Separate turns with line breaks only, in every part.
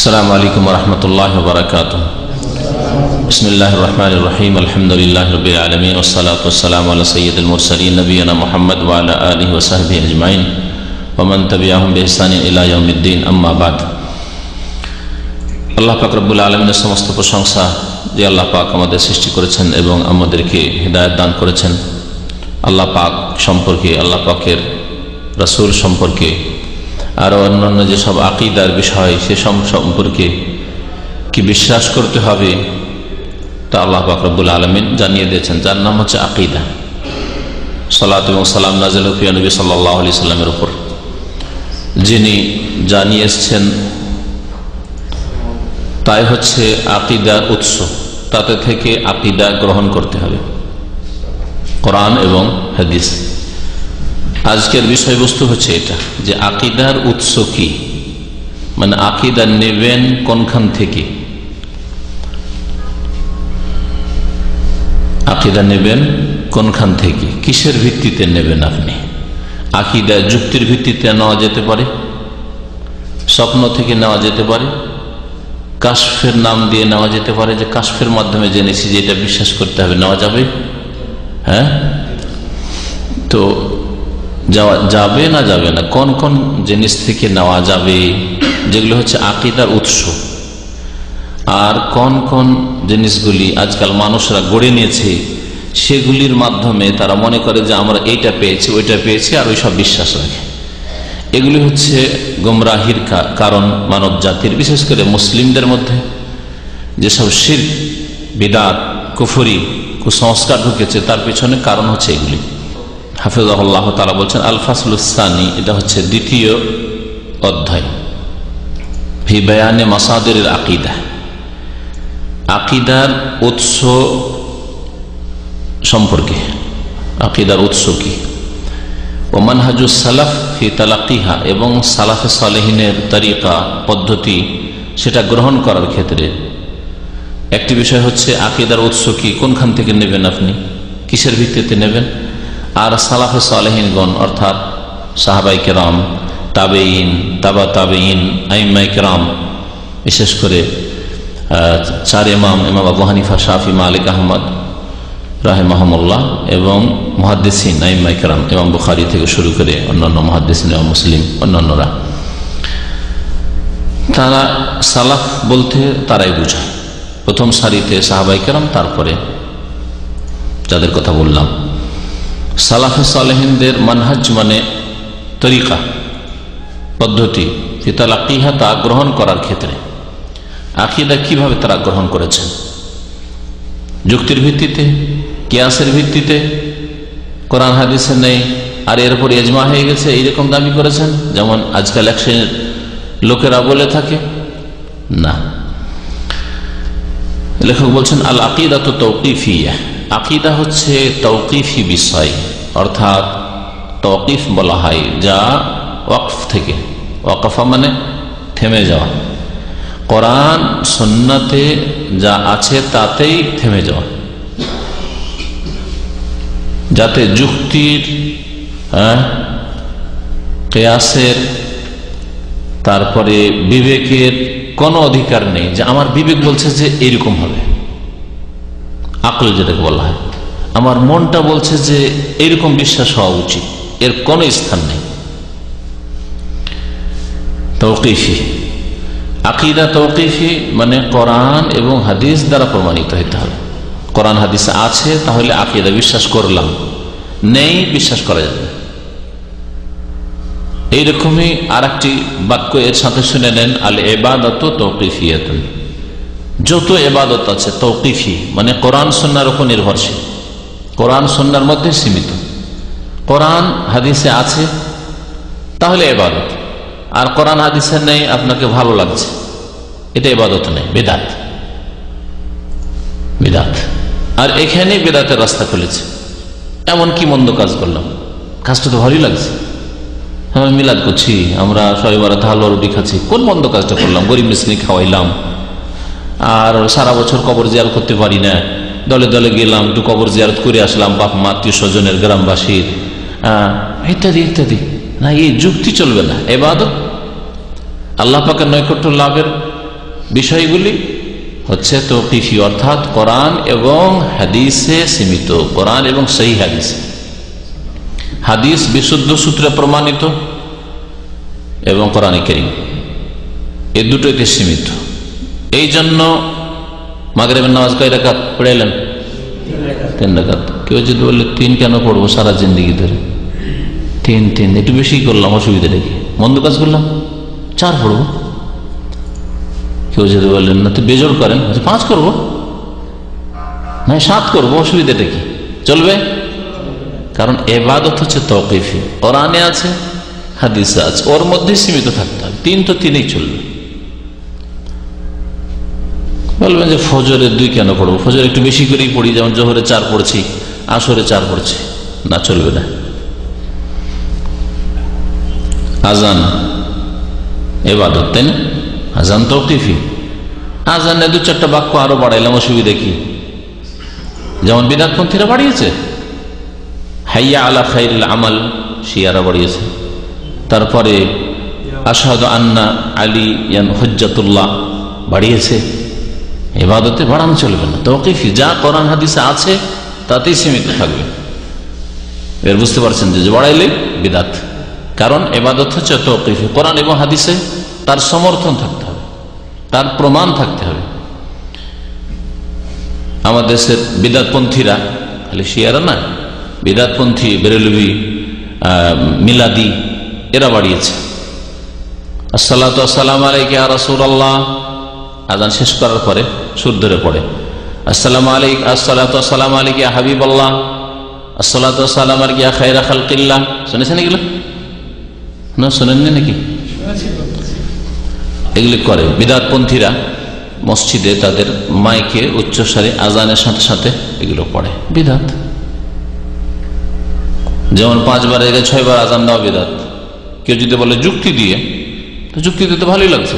السلام عليكم ورحمة الله وبركاته. بسم الله الرحمن الرحيم. الحمد لله رب العالمين والصلاة والسلام على سيد المرسلين نبينا محمد وعلى آله وصحبه أجمعين ومن تبعهم بإحسان إلى يوم الدين. أما بعد. আল্লাহ পাক রব্বুল আলামিনের সমস্ত প্রশংসা যে আল্লাহ পাক আমাদের সৃষ্টি করেছেন এবং আমাদেরকে হিদায়াত দান করেছেন। আল্লাহ পাক সম্পর্কে, আল্লাহ পাকের রাসূল সম্পর্কে, আরো অন্যান্য যেসব আকীদার বিষয় সেসব সম্পর্কে কি বিশ্বাস করতে হবে তা আল্লাহ পাক রব্বুল আলামিন জানিয়ে দিয়েছেন, যার নাম হচ্ছে আকীদা। সালাত এবং সালাম নাযিল হোক নবী সাল্লাল্লাহু আলাইহি সাল্লামের উপর, যিনি জানিয়ে এসেছেন তাই হচ্ছে আকীদার উৎস। তাতে থেকে আকীদা গ্রহণ করতে হবে, কোরআন এবং হাদিস। আজকের বিষয়বস্তু হচ্ছে এটা যে আকীদার উৎস কি, মানে আকীদা নেবেন কোনখান থেকে, আকীদা নেবেন কোনখান থেকে, কিসের ভিত্তিতে নেবেন আপনি। আকীদা যুক্তির ভিত্তিতে নেওয়া যেতে পারে, স্বপ্ন থেকে নেওয়া যেতে পারে, কাশফের নাম দিয়ে নেওয়া যেতে পারে, যে কাশফের মাধ্যমে জেনেছি যে এটা বিশ্বাস করতে হবে, নেওয়া যাবে। হ্যাঁ, তো যাবে না যাবে না, কোন কোন জিনিস থেকে নেওয়া যাবে যেগুলো হচ্ছে আকীদার উৎস, আর কোন কোন জিনিসগুলি আজকাল মানুষরা গড়ে নিয়েছে সেগুলির মাধ্যমে তারা মনে করে যে আমরা এইটা পেয়েছি ওইটা পেয়েছি আর ওই সব বিশ্বাস রাখে। এগুলি হচ্ছে গোমরাহির কারণ মানব জাতির, বিশেষ করে মুসলিমদের মধ্যে যেসব শিরক, বিদআত, কুফরি, কুসংস্কার ঢুকেছে তার পিছনে কারণ হচ্ছে এগুলি। হাফিজাহুল্লাহ তাআলা বলছেন আল ফাসলুস সানি, এটা হচ্ছে দ্বিতীয় অধ্যায়, ফি বায়ানে মাসাদিরিল আকীদা, আকীদার উৎস সম্পর্কে। আকীদার উৎস কি, ও মানহাজুস সালাফ ফি তালাক্কিহা, এবং সালাফে সালেহিনের তরিকা পদ্ধতি সেটা গ্রহণ করার ক্ষেত্রে একটি বিষয় হচ্ছে আকীদার উৎস কি, কোনখান থেকে নেবেন আপনি, কিসের ভিত্তিতে নেবেন। আর সালাফে সালেহিনগণ অর্থাৎ সাহাবায়ে কেরাম, তাবেঈন, তাবা তাবেঈন, আইম্মায়ে কেরাম, বিশেষ করে চার ইমাম, ইমাম আবু হানিফা, শাফি, মালিক, আহমদ রাহিমাহুমুল্লাহ, এবং মুহাদ্দিসিন, আইম্মায়ে কেরাম, ইমাম বুখারী থেকে শুরু করে অন্যান্য মুহাদ্দিসিন এবং মুসলিম অন্যান্যরা, তারা সালাফ বলতে তারাই বোঝায় প্রথম সারিতে সাহাবায়ে কেরাম, তারপরে যাদের কথা বললাম। সালাফে সালেহিনদের মানহাজ মানে তরিকা পদ্ধতি, ফি তালাক্কিহা, তা গ্রহণ করার ক্ষেত্রে আকীদা কিভাবে তারা গ্রহণ করেছেন, যুক্তির ভিত্তিতে, কিয়াসের ভিত্তিতে, কোরআন হাদিসে নেই আর এরপর ইজমা হয়ে গেছে এইরকম দাবি করেছেন, যেমন আজকাল এক শ্রেণীর লোকেরা বলে থাকে। না, লেখক বলছেন আল আকীদাতু তাওকীফিয়া, আকীদা হচ্ছে তাওকীফি বিষয়, অর্থাৎ তাওকীফ বলা হয় যা ওয়াকফ থেকে, ওয়াকফা মানে থেমে যাওয়া, কোরআন সুন্নাতে যা আছে তাতেই থেমে যাওয়া, যাতে যুক্তির, কিয়াসের, তারপরে বিবেকের কোনো অধিকার নেই যে আমার বিবেক বলছে যে এরকম হবে, আকল যেটাকে বলা হয়, আমার মনটা বলছে যে এরকম বিশ্বাস হওয়া উচিত, এর কোনো স্থান নেই। তাওকীফি আকীদা, তাওকীফি মানে কোরআন এবং হাদিস দ্বারা প্রমাণিত হতে হবে। কোরআন হাদিস আছে তাহলে আকীদা বিশ্বাস করলাম, নেই বিশ্বাস করা যাবে। এইরকমই আর একটি বাক্য এর সাথে শুনে নেন, আল ইবাদাতু তাওকীফিয়াতুন, যত ইবাদত আছে তাওকীফি মানে কোরআন সুন্নাহর উপর নির্ভরশীল, কোরআন সুন্নাহর মধ্যে সীমিত। কোরআন হাদিসে আছে তাহলে ইবাদত, আর কোরআন হাদিসে নেই আপনাকে ভালো লাগছে, এটা ইবাদত নেই, বিদআত, বিদআত। আর এখানে বিদআতের রাস্তা খুলেছে। এমন কি মন্দ কাজ করলাম, কাজটা তো ভালোই লাগছে, হ্যাঁ মিলাদ করছি, আমরা সবাই বারাতে হালুয়া রুটি খাচ্ছি, কোন মন্দ কাজটা করলাম, গরিব মিসকিন খাওয়াইলাম, আর সারা বছর কবর জিয়ারত করতে পারি না, দলে দলে গেলাম, একটু কবর জিয়ারত করে আসলাম, বাপ মা আত্মীয় স্বজনের, গ্রামবাসীর, ইত্যাদি ইত্যাদি। না, এই যুক্তি চলবে না। ইবাদত আল্লাহ পাকের নৈকট্য লাভের বিষয়গুলি হচ্ছে তৌকিফি, অর্থাৎ কোরআন এবং হাদিসে সীমিত। কোরআন এবং সহিহ হাদিস, হাদিস বিশুদ্ধ সূত্রে প্রমাণিত এবং কোরআন কারীম, এই দুটোতে সীমিত। এই জন্য মাগরিবের নামাজ কয় রাকাত পড়াইলেন? 3 রাকাত। কেউ যদি বললে 3 কেন পড়বো সারা জিন্দেগি ধরে? 3 একটু বেশি করলাম, অসুবিধা রেখে মন্দ কাজ করলাম, 4 পড়বো। কেউ যদি বললেন না তো বেজোড় করেন, 5 করবো, না 7 করবো, অসুবিধাটা কি? চলবে। কারণ ইবাদত হচ্ছে তাওকীফি, কোরআনে আছে হাদিসে আছে, ওর মধ্যে সীমিত থাকতে হবে। 3 তো 3ই চলবে। বলবেন যে ফজরে 2 কেন পড়বো? ফজরে একটু বেশি করেই পড়ি, যেমন জোহরে 4 পড়ছি, আসরে 4 পড়ছি, না চলবে না। আজান ইবাদত, তাই না? আজান তাওকীফি। আজানে 2-4টা বাক্য আরো বাড়াইলাম, অসুবিধা কি? যেমন বিদআতপন্থীরা বাড়িয়েছে, হাইয়া আলা খাইরিল আমাল শিয়ারা বাড়িয়েছে। তারপরে আশহাদু আন্না আলিয়ান হুজ্জাতুল্লাহ বাড়িয়েছে। ইবাদতে বাড়ানো চলবে না, তাওকীফি। যা কোরআন হাদিসে আছে তাতেই সীমিত থাকবে। এর বুঝতে পারছেন যে বাড়াইলে বিদআত। কারণ ইবাদত হচ্ছে তাওকীফি, কোরআন এবং হাদিসে তার সমর্থন থাকতে হবে, তার প্রমাণ থাকতে হবে। আমাদের দেশের বিদআতপন্থীরা, খালি শিয়ারা না, বিদআতপন্থী, বেরেলভি, মিলাদি, এরা বাড়িয়েছে আসসালাতু ওয়াসসালামু আলাইকা ইয়া রাসূলুল্লাহ। আজান শেষ করার পরে সুর ধরে পড়ে আসসালামু আলাইকা, আসসালাতু ওয়াসসালামু আলাইকা ইয়া হাবিবাল্লাহ, আসসালাতু ওয়াসসালামু আলাইকা ইয়া খায়রা খালকিল্লাহ। শুনেছেন এগুলো? না শুনেননি নাকি? এগুলি করে বিদআতপন্থীরা মসজিদে, তাদের মাইকে উচ্চস্বরে আজানের সাথে সাথে এগুলো পড়ে, বিদআত। যেমন 5 বার জায়গায় 6 বার আজান দেওয়া বিদআত। কেউ যদি বলে যুক্তি দিয়ে, তো যুক্তি দিতে ভালোই লাগছে।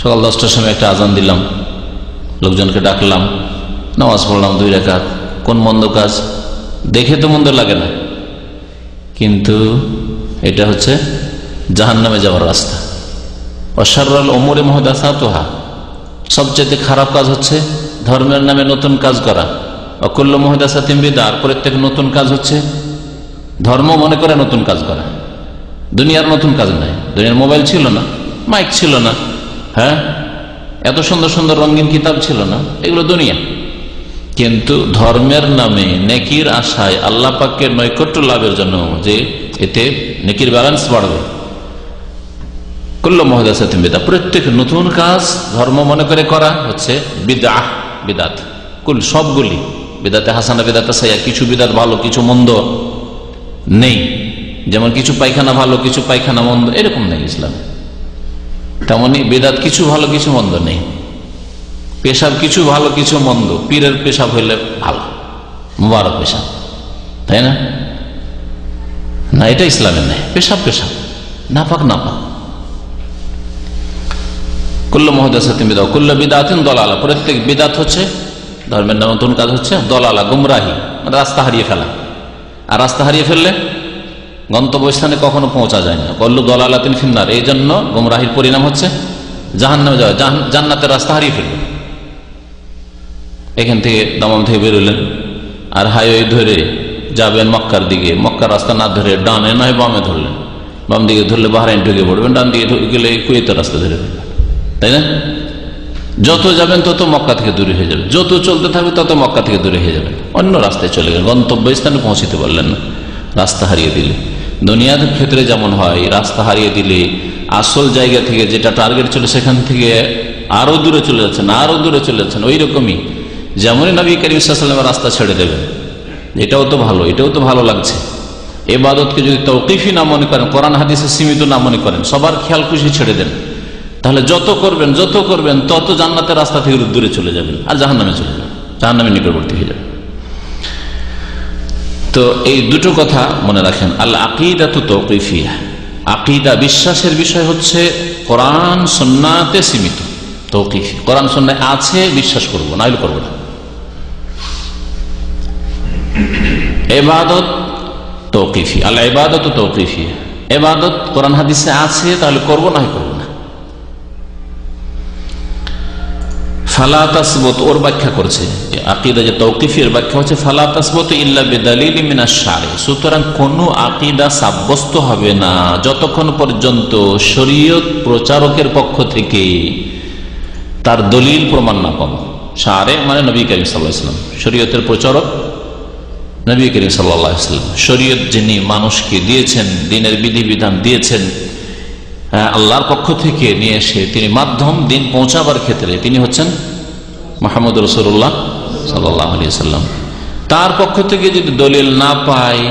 সকাল 10টার সময় একটা আজান দিলাম, লোকজনকে ডাকলাম, নামাজ পড়লাম 2 রাকাত, কোন মন্দ কাজ? দেখে তো মন্দ লাগে না, কিন্তু এটা হচ্ছে জাহান্নামে যাওয়ার রাস্তা। অশাররুল উমুরি মুহদাসাতুহা, সবচেয়ে খারাপ কাজ হচ্ছে ধর্মের নামে নতুন কাজ করা। অকুল্লু মুহদাসাতিন বিদআহ, প্রত্যেক নতুন কাজ হচ্ছে ধর্ম মনে করে নতুন কাজ করা। দুনিয়ার নতুন কাজ নাই। দুনিয়ার মোবাইল ছিল না, মাইক ছিল না, হ্যাঁ, এত সুন্দর সুন্দর রঙিন কিতাব ছিল না, এগুলো দুনিয়া। কিন্তু ধর্মের নামে নেকির আশায়, আল্লাহ পাকের নৈকট্য লাভের জন্য, যে এতে নেকির ব্যালেন্স বাড়বে, কুল্লু মুহদাসাতিন বিদআহ, প্রত্যেক নতুন কাজ ধর্ম মনে করে করা হচ্ছে বিদআহ, বিদআত। কুল, সবগুলি বিদআতে হাসানা, বিদআতে সাইয়্যা। কিছু বিদআত ভালো, কিছু মন্দ নেই। যেমন কিছু পায়খানা ভালো, কিছু পায়খানা মন্দ, এরকম নেই ইসলাম। তেমনি বিদআত কিছু ভালো, কিছু মন্দ নেই। পেশাব কিছু ভালো, কিছু মন্দ। পীরের পেশাব হইলে ভালো, মুবারক পেশাব, তাই না? না, এটা ইসলামের নেই। পেশাব পেশাব, নাপাক নাপাক। কুল্লু মুহদাসাতিন বিদআহ কুল্লু বিদআতিন দালালা, প্রত্যেক বিদআত হচ্ছে ধর্মের নামে নতুন কাজ হচ্ছে দলালা, গুমরাহি, মানে রাস্তা হারিয়ে ফেলা। আর রাস্তা হারিয়ে ফেললে গন্তব্যস্থানে কখনো পৌঁছা যায় না। কুল্লু দালালাতিন ফিন্নার, এই জন্য গুমরাহির পরিণাম হচ্ছে জাহান্নামে যাওয়া, জান্নাতের রাস্তা হারিয়ে ফেলবে। এখান থেকে দামাম থেকে বেরোলেন আর হাইওয়ে ধরে যাবেন মক্কার দিকে, মক্কার রাস্তা না ধরে ডানে নয় বামে ধরলেন, বাম দিকে ধরলে বাহরাইন ঢুকে পড়বেন, ডান দিকে গেলে কুয়েতের রাস্তা ধরে ফেলবেন, তাই না? যত যাবেন তত মক্কা থেকে দূরে হয়ে যাবে, যত চলতে থাকবে তত মক্কা থেকে দূরে হয়ে যাবেন, অন্য রাস্তায় চলে গেলেন, গন্তব্যস্থানে পৌঁছতে পারলেন না রাস্তা হারিয়ে দিলে। দুনিয়ার ক্ষেত্রে যেমন হয়, রাস্তা হারিয়ে দিলে আসল জায়গা থেকে যেটা টার্গেট ছিল সেখান থেকে আরো দূরে চলে যাচ্ছেন, আরো দূরে চলে যাচ্ছেন। ওই রকমই যেমনই নবী করিম সাল্লাল্লাহু আলাইহি ওয়াসাল্লামের রাস্তা ছেড়ে দেবেন, এটাও তো ভালো, এটাও তো ভালো লাগছে। ইবাদতকে যদি তাওকীফি না মনে করেন, কোরআন হাদিসে সীমিত না মনে করেন, সবার খেয়াল খুশি ছেড়ে দেন, তাহলে যত করবেন তত জান্নাতের রাস্তা থেকে দূরে চলে যাবেন আর জাহান্নামে চলে যাবেন, জাহান্নামের নিকটবর্তী হয়ে যাবেন। তো এই দুটো কথা মনে রাখেন। আল আকিদাতু তাওকীফিয়া, আকিদা বিশ্বাসের বিষয় হচ্ছে কোরআন সুন্নাতে সীমিত, তাওকীফি। কোরআন সুন্নায় আছে বিশ্বাস করব, না হলে করব না। ইবাদত তাওকীফি, আল ইবাদাতু তাওকীফিয়া, ইবাদত কোরআন হাদিসে আছে তাহলে করব, না হয় করব না। ফালা তাসবুত ওর ব্যাখ্যা করছে, আকীদা যে তাওকিফের ব্যাখ্যা হচ্ছে ফালা তাসবুত ইল্লা বিদালিল মিনাশ শারি, সুতরাং কোন আকীদা সাব্যস্ত হবে না যতক্ষণ পর্যন্ত শরীয়ত প্রচারকের পক্ষ থেকে তার দলিল প্রমাণ না পাবো। শারে মানে নবী করিম সাল্লাল্লাহু আলাইহি ওয়াসাল্লাম, শরীয়তের প্রচারক নবী করিম সাল্লাল্লাহু আলাইহি ওয়াসাল্লাম। শরীয়ত যিনি মানুষকে দিয়েছেন, দিনের বিধিবিধান দিয়েছেন আল্লাহর পক্ষ থেকে নিয়ে এসে, তিনি মাধ্যম দিন পৌঁছাবার ক্ষেত্রে তিনি হচ্ছেন মুহাম্মদ রাসূলুল্লাহ সাল্লাল্লাহু আলাইহি ওয়াসাল্লাম। তার পক্ষ থেকে যদি দলিল না পায়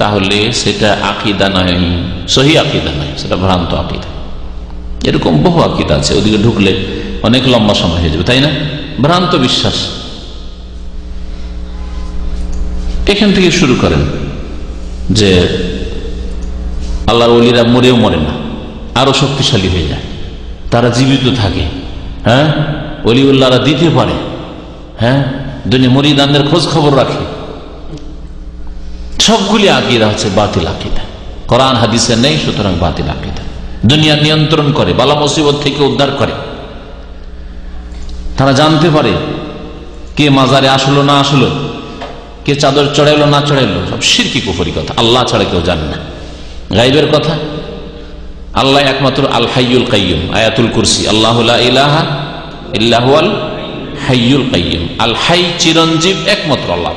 তাহলে সেটা আকীদা নয়, সহি আকীদা নয়, সেটা ভ্রান্ত আকীদা। এরকম বহু আকীদা আছে, ওদিকে ঢুকলে অনেক লম্বা সময় হয়ে যাবে, তাই না? ভ্রান্ত বিশ্বাস। এখান থেকে শুরু করেন যে আল্লাহর ওলিরা মরেও মরে না, আরো শক্তিশালী হয়ে যায়, তারা জীবিত থাকে, হ্যাঁ, ওলিউল্লাহরা দিতে পারে, হ্যাঁ, দুনিয়া মুরিদানদের খোঁজ খবর রাখে। সবগুলি আকীদা হচ্ছে বাতিল আকীদা, কোরআন হাদিসে নেই, সুতরাং বাতিল আকীদা। দুনিয়া নিয়ন্ত্রণ করে, বালা মুসিবত থেকে উদ্ধার করে, তারা জানতে পারে কে মাজারে আসলো না আসলো, কে চাদর চড়াইলো না চড়াইলো, সব শিরকি কুফরি কথা, আল্লাহ ছাড়া কেউ জানে না। গায়বের কথা, আল্লাহ একমাত্র আল হাইয়ুল কাইয়ুম, আয়াতুল কুরসি, আল্লাহু লা ইলাহা ইল্লা হুয়াল হাইয়ুল কাইয়ুম, আল হাই চিরঞ্জীব একমাত্র আল্লাহ।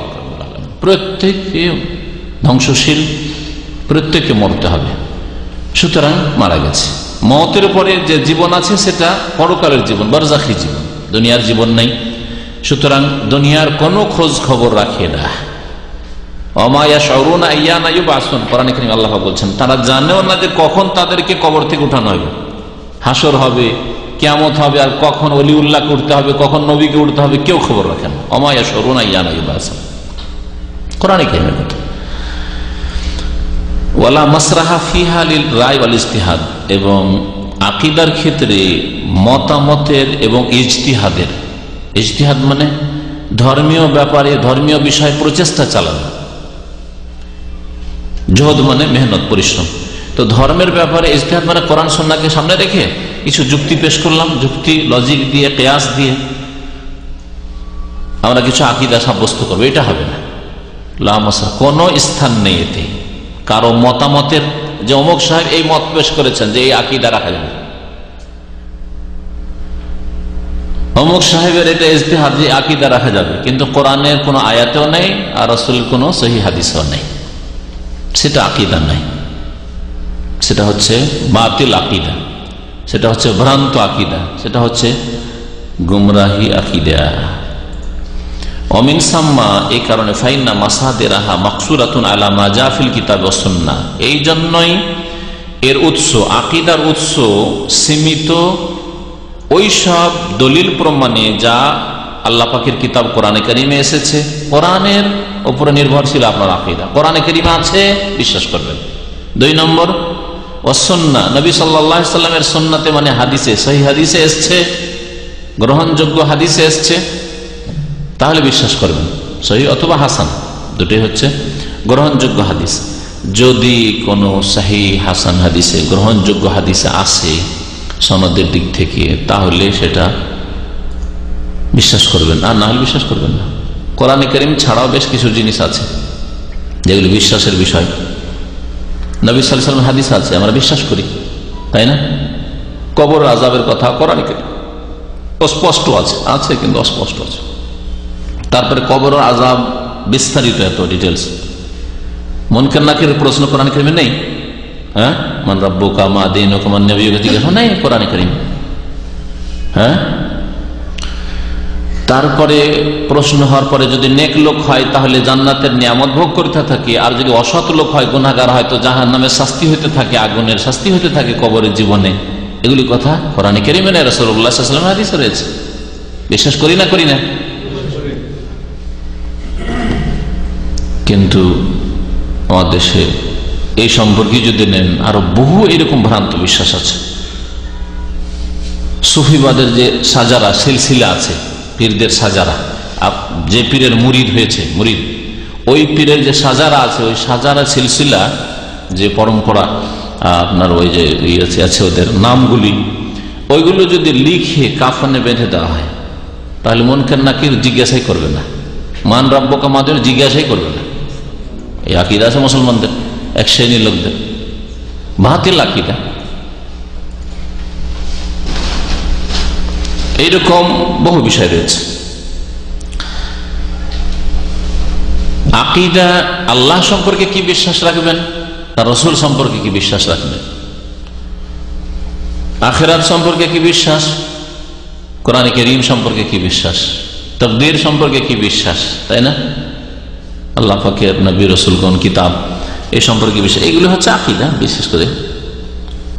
প্রত্যেকে ধ্বংসশীল, প্রত্যেককে মরতে হবে, সুতরাং মারা গেছে। মওতের পরে যে জীবন আছে সেটা পরকালের জীবন, বারজাখী জীবন, দুনিয়ার জীবন নেই। সুতরাং দুনিয়ার কোনো খোঁজ খবর রাখে না। আল্লাহ বলছেন তারা জানেও না যে কখন তাদেরকে কবর থেকে উঠানো হবে, হাসর হবে, কিয়ামত হবে, আর কখন ওলিউল্লাহ উঠতে হবে, কখন নবীকে উঠতে হবে, কেউ খবর রাখে না। অমায়া শরুনা ইয়ানা ইউবাসুন, কোরআনে কারিমের কথা। ওয়ালা মাসরাহা ফিহা লিল রায় ওয়াল ইজতিহাদ, এবং আকীদার ক্ষেত্রে মতামতের এবং ইজতিহাদের, ইজতিহাদ মানে ধর্মীয় ব্যাপারে, ধর্মীয় বিষয়ে প্রচেষ্টা চালানো, জহদ মানে মেহনত, পরিশ্রম। তো ধর্মের ব্যাপারে ইজতিহাদ মানে কোরআন সুন্নাহকে সামনে রেখে কিছু যুক্তি পেশ করলাম, যুক্তি লজিক দিয়ে, কিয়াস দিয়ে আমরা কিছু আকীদা সাব্যস্ত করবো, এটা হবে না। লা মাসরা, কোনো স্থান নেই এতে কারো মতামতের, যে অমুক সাহেব এই মত পেশ করেছেন যে এই আকীদা রাখা যাবে, অমুক সাহেবের এটা ইজতিহাদ যে আকীদা রাখা যাবে, কিন্তু কোরআনের কোনো আয়াতেও নেই আর রাসূলের কোনো সহিহ হাদিসেও নেই, সেটা আকীদা নাই, সেটা হচ্ছে বাতিল আকীদা, সেটা হচ্ছে ভ্রান্ত আকীদা, সেটা হচ্ছে গুমরাহি আকীদা। অমিন সাম্মা, এই কারণে ফাইন্না মাসাদিরাহা মাকসুরাতুন আলা মা জা ফিল কিতাব ওয়াস সুন্নাহ, এই জন্যই এর উৎস, আকীদার উৎস সীমিত ওই সব দলিল প্রমাণে যা আল্লাহ পাকের কিতাব কোরআনে কারিমে এসেছে। কোরআনের উপরে নির্ভরশীল আপনার আকীদা, কোরআনে কারিমে আছে বিশ্বাস করবেন। 2 নম্বর ওয়াস সুন্নাহ, নবী সাল্লাল্লাহু আলাইহি সাল্লামের সুন্নাতে মানে হাদিসে, সহিহ হাদিসে এসেছে, গ্রহণযোগ্য হাদিসে এসেছে, তাহলে বিশ্বাস করবেন। সহিহ অথবা হাসান, দুটোই হচ্ছে গ্রহণযোগ্য হাদিস। যদি কোনো সহিহ হাসান হাদিসে, গ্রহণযোগ্য হাদিসে আসে সনদের দিক থেকে, তাহলে সেটা বিশ্বাস করবেন, আর না হলে বিশ্বাস করবেন না। কোরআনে কারীম ছাড়াও বেশ কিছু জিনিস আছে যেগুলো বিশ্বাসের বিষয়। নবী সাল্লাল্লাহু আলাইহি ওয়াসাল্লাম হাদিস আছে, আমরা বিশ্বাস করি, তাই না? কবর আযাবের কথা কোরআনে কারীম স্পষ্ট আছে, আছে কিন্তু অস্পষ্ট আছে। তারপরে কবর আযাব বিস্তারিত, এত ডিটেলস। মুনকার নাকিরের প্রশ্ন কোরআনে কারীমে নেই, হ্যাঁ, মান রাব্বুকা মা দীনুকা মান নবিয়্যুকা জিজ্ঞাসা নেই কোরআনে কারীম, হ্যাঁ। তারপরে প্রশ্ন হওয়ার পরে যদি নেক লোক হয় তাহলে জান্নাতের নিয়ামত ভোগ করতে থাকে, আর যদি অসৎ লোক হয়, গুনাহগার হয়, তো জাহান্নামের শাস্তি হতে থাকে, আগুনের শাস্তি হতে থাকে কবরের জীবনে। এগুলি কথা কোরআনে কারীমে নেই, রাসূলুল্লাহ সাল্লাল্লাহু আলাইহি ওয়াসাল্লামের হাদিসে রয়েছে। বিশ্বাস করি না করি না? কিন্তু আমাদের দেশে এই সম্পর্কে যদি নেন, আরো বহু এরকম ভ্রান্ত বিশ্বাস আছে। সুফিবাদের যে সাজারা, সিলসিলা আছে, পীরদের সাজারা, যে পীরের মুরিদ হয়েছে, মুরিদ, ওই পীরের যে সাজারা আছে, ওই সাজারা সিলসিলা যে পরম্পরা আপনার, ওই যে আছে ওদের নামগুলি, ওইগুলো যদি লিখে কাফনে বেঁধে দেওয়া হয় তাহলে মুনকার নাকির জিজ্ঞাসাই করবে না, মান রব্বুকা মাদের জিজ্ঞাসাই করবে না। এই আকীদা আছে মুসলমানদের, এক শ্রেণীর লোকদের বাতিল আকীদা। এইরকম বহু বিষয় রয়েছে। আকীদা, আল্লাহ সম্পর্কে কি বিশ্বাস রাখবেন, তার রাসূল সম্পর্কে কি বিশ্বাস রাখবেন, আখিরাত সম্পর্কে কি বিশ্বাস, কোরআন কারীম সম্পর্কে কি বিশ্বাস, তাকদীর সম্পর্কে কি বিশ্বাস, তাই না? আল্লাহ পাকের নবী রাসূলগণ, কিতাব, এই সম্পর্কে বিষয়, এগুলো হচ্ছে আকীদা। বিশেষ করে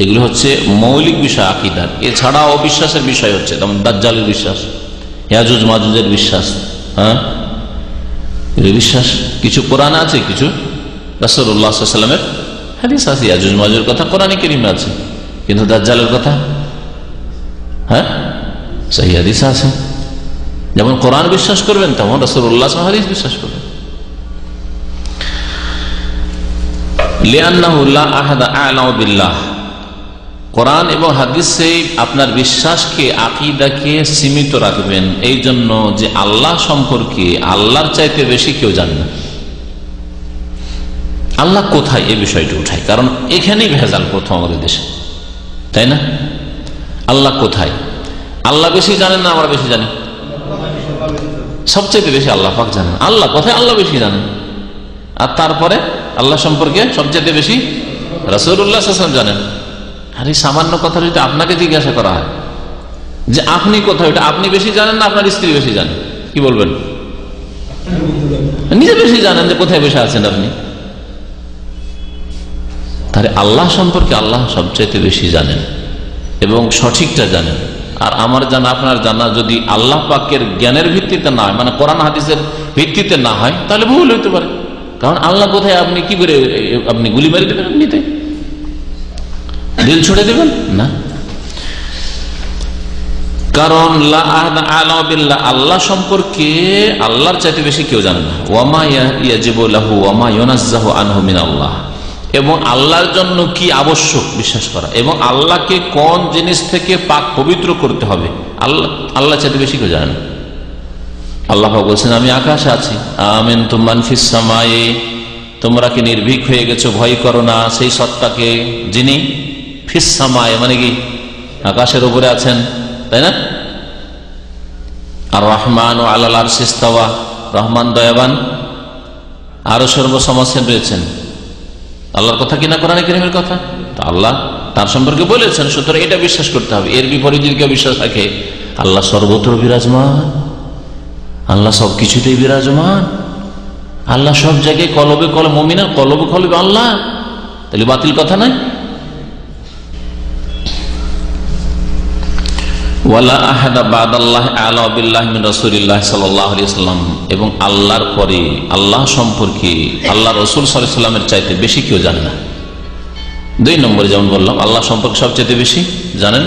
এগুলো হচ্ছে মৌলিক বিষয় আকীদার। এছাড়া অবিশ্বাসের বিষয় হচ্ছে যেমন দাজ্জালের বিশ্বাস, ইয়াজুজ মাজুজের বিশ্বাস, হ্যাঁ বিশ্বাস। কিছু কোরআন আছে, কিছু রাসূলুল্লাহ সাল্লাল্লাহু আলাইহি ওয়াসাল্লামের হাদিস আছে। ইয়াজুজ মাজুজের কথা কোরআনে কারীমে আছে, কিন্তু দাজ্জালের কথা হ্যাঁ সহিহ হাদিস আছে। যেমন কোরআন বিশ্বাস করবেন তেমন রাসূলুল্লাহ সাল্লাল্লাহু আলাইহি ওয়াসাল্লাম হাদিস বিশ্বাস করবেন। লিআন্নাহু লা আহাদা আ'লামু বিল্লাহ, কোরআন এবং হাদিসে আপনার বিশ্বাসকে, আকীদাকে সীমিত রাখবেন এই জন্য যে আল্লাহ সম্পর্কে আল্লাহর চাইতে বেশি কেউ জানে না। আল্লাহ কোথায় এই বিষয়টি উঠায়, কারণ এখানেই ভেজাল প্রথম আমাদের দেশে, তাই না? আল্লাহ কোথায়? আল্লাহ বেশি জানেন না আমরা বেশি জানি? সবচেয়ে বেশি আল্লাহ পাক জানেন। আল্লাহ কোথায়? আল্লাহ বেশি জানেন। আর তারপরে আল্লাহ সম্পর্কে সবচেয়ে বেশি রাসূলুল্লাহ সাল্লাল্লাহু আলাইহি ওয়াসাল্লাম জানেন। আর এই সামান্য কথা যদি আপনাকে জিজ্ঞাসা করা হয় যে আপনি কোথায়, ওটা আপনি বেশি জানেন না আপনার স্ত্রী বেশি জানেন, কি বলবেন? নিজে বেশি জানেন যে কোথায় বসে আছেন আপনি। তাহলে আল্লাহ সম্পর্কে আল্লাহ সবচেয়ে বেশি জানেন এবং সঠিকটা জানেন। আর আমার জানা, আপনার জানা যদি আল্লাহ পাকের জ্ঞানের ভিত্তিতে না হয়, মানে কোরআন হাদিসের ভিত্তিতে না হয়, তাহলে ভুল হইতে পারে। কারণ আল্লাহ কোথায় আপনি কি করে আপনি গুলি মারি দেবেন, এমনিতে দিল ছুড়ে দেবেন না। কারণ লা আহাদা আ'লামু বিল্লাহ, আল্লাহ সম্পর্কে আল্লাহর চাইতে বেশি কেউ জানে না। ওয়ামা ইয়াজিবু লাহু ওয়ামা ইউনাজ্জাহু আনহু মিনাল্লাহ, এবং আল্লাহর জন্য কি আবশ্যক বিশ্বাস করা, এবং আল্লাহকে কোন জিনিস থেকে পাক পবিত্র করতে হবে, আল্লাহ চাইতে বেশি কেউ জানে না। আল্লাহ বলছেন আমি আকাশে আছি। আমিনতুম মান ফিস সামায়ে, তোমরা কি নির্ভীক হয়ে গেছো, ভয় করো না সেই সত্তাকে যিনি ফিস সামায়ে মানে কি আকাশের উপরে আছেন, তাই না? আর রহমান ও আলাল আরশি ইস্তাওয়া, রহমান দয়াবান আরো সর্বসমসীন রয়েছেন। আল্লাহর কথা কিনা কোরআনে কারীমের কথা, তা আল্লাহ তার সম্পর্কে বলেছেন, সুতরাং এটা বিশ্বাস করতে হবে। এর বিপরীতে যদি কেউ বিশ্বাস রাখে আল্লাহ সর্বত্র বিরাজমান, আল্লাহ সবকিছুতেই বিরাজমান, আল্লাহ সব জায়গায়, কলবে কলবে মুমিনের কলবে কলবে আল্লাহ, তাহলে বাতিল কথা নাই। ওয়ালা আহাদা বাদাল্লাহি আ'লামু বিল্লাহি মিন রাসূলিল্লাহ সাল্লাল্লাহু আলাইহি ওয়াসাল্লাম, এবং আল্লাহর পরে আল্লাহ সম্পর্কে আল্লাহ রাসূল সাল্লাল্লাহু আলাইহি ওয়াসাল্লামের চাইতে বেশি কেউ জানে না। দুই নম্বরে যেমন বললাম আল্লাহ সম্পর্কে সবচেয়ে বেশি জানেন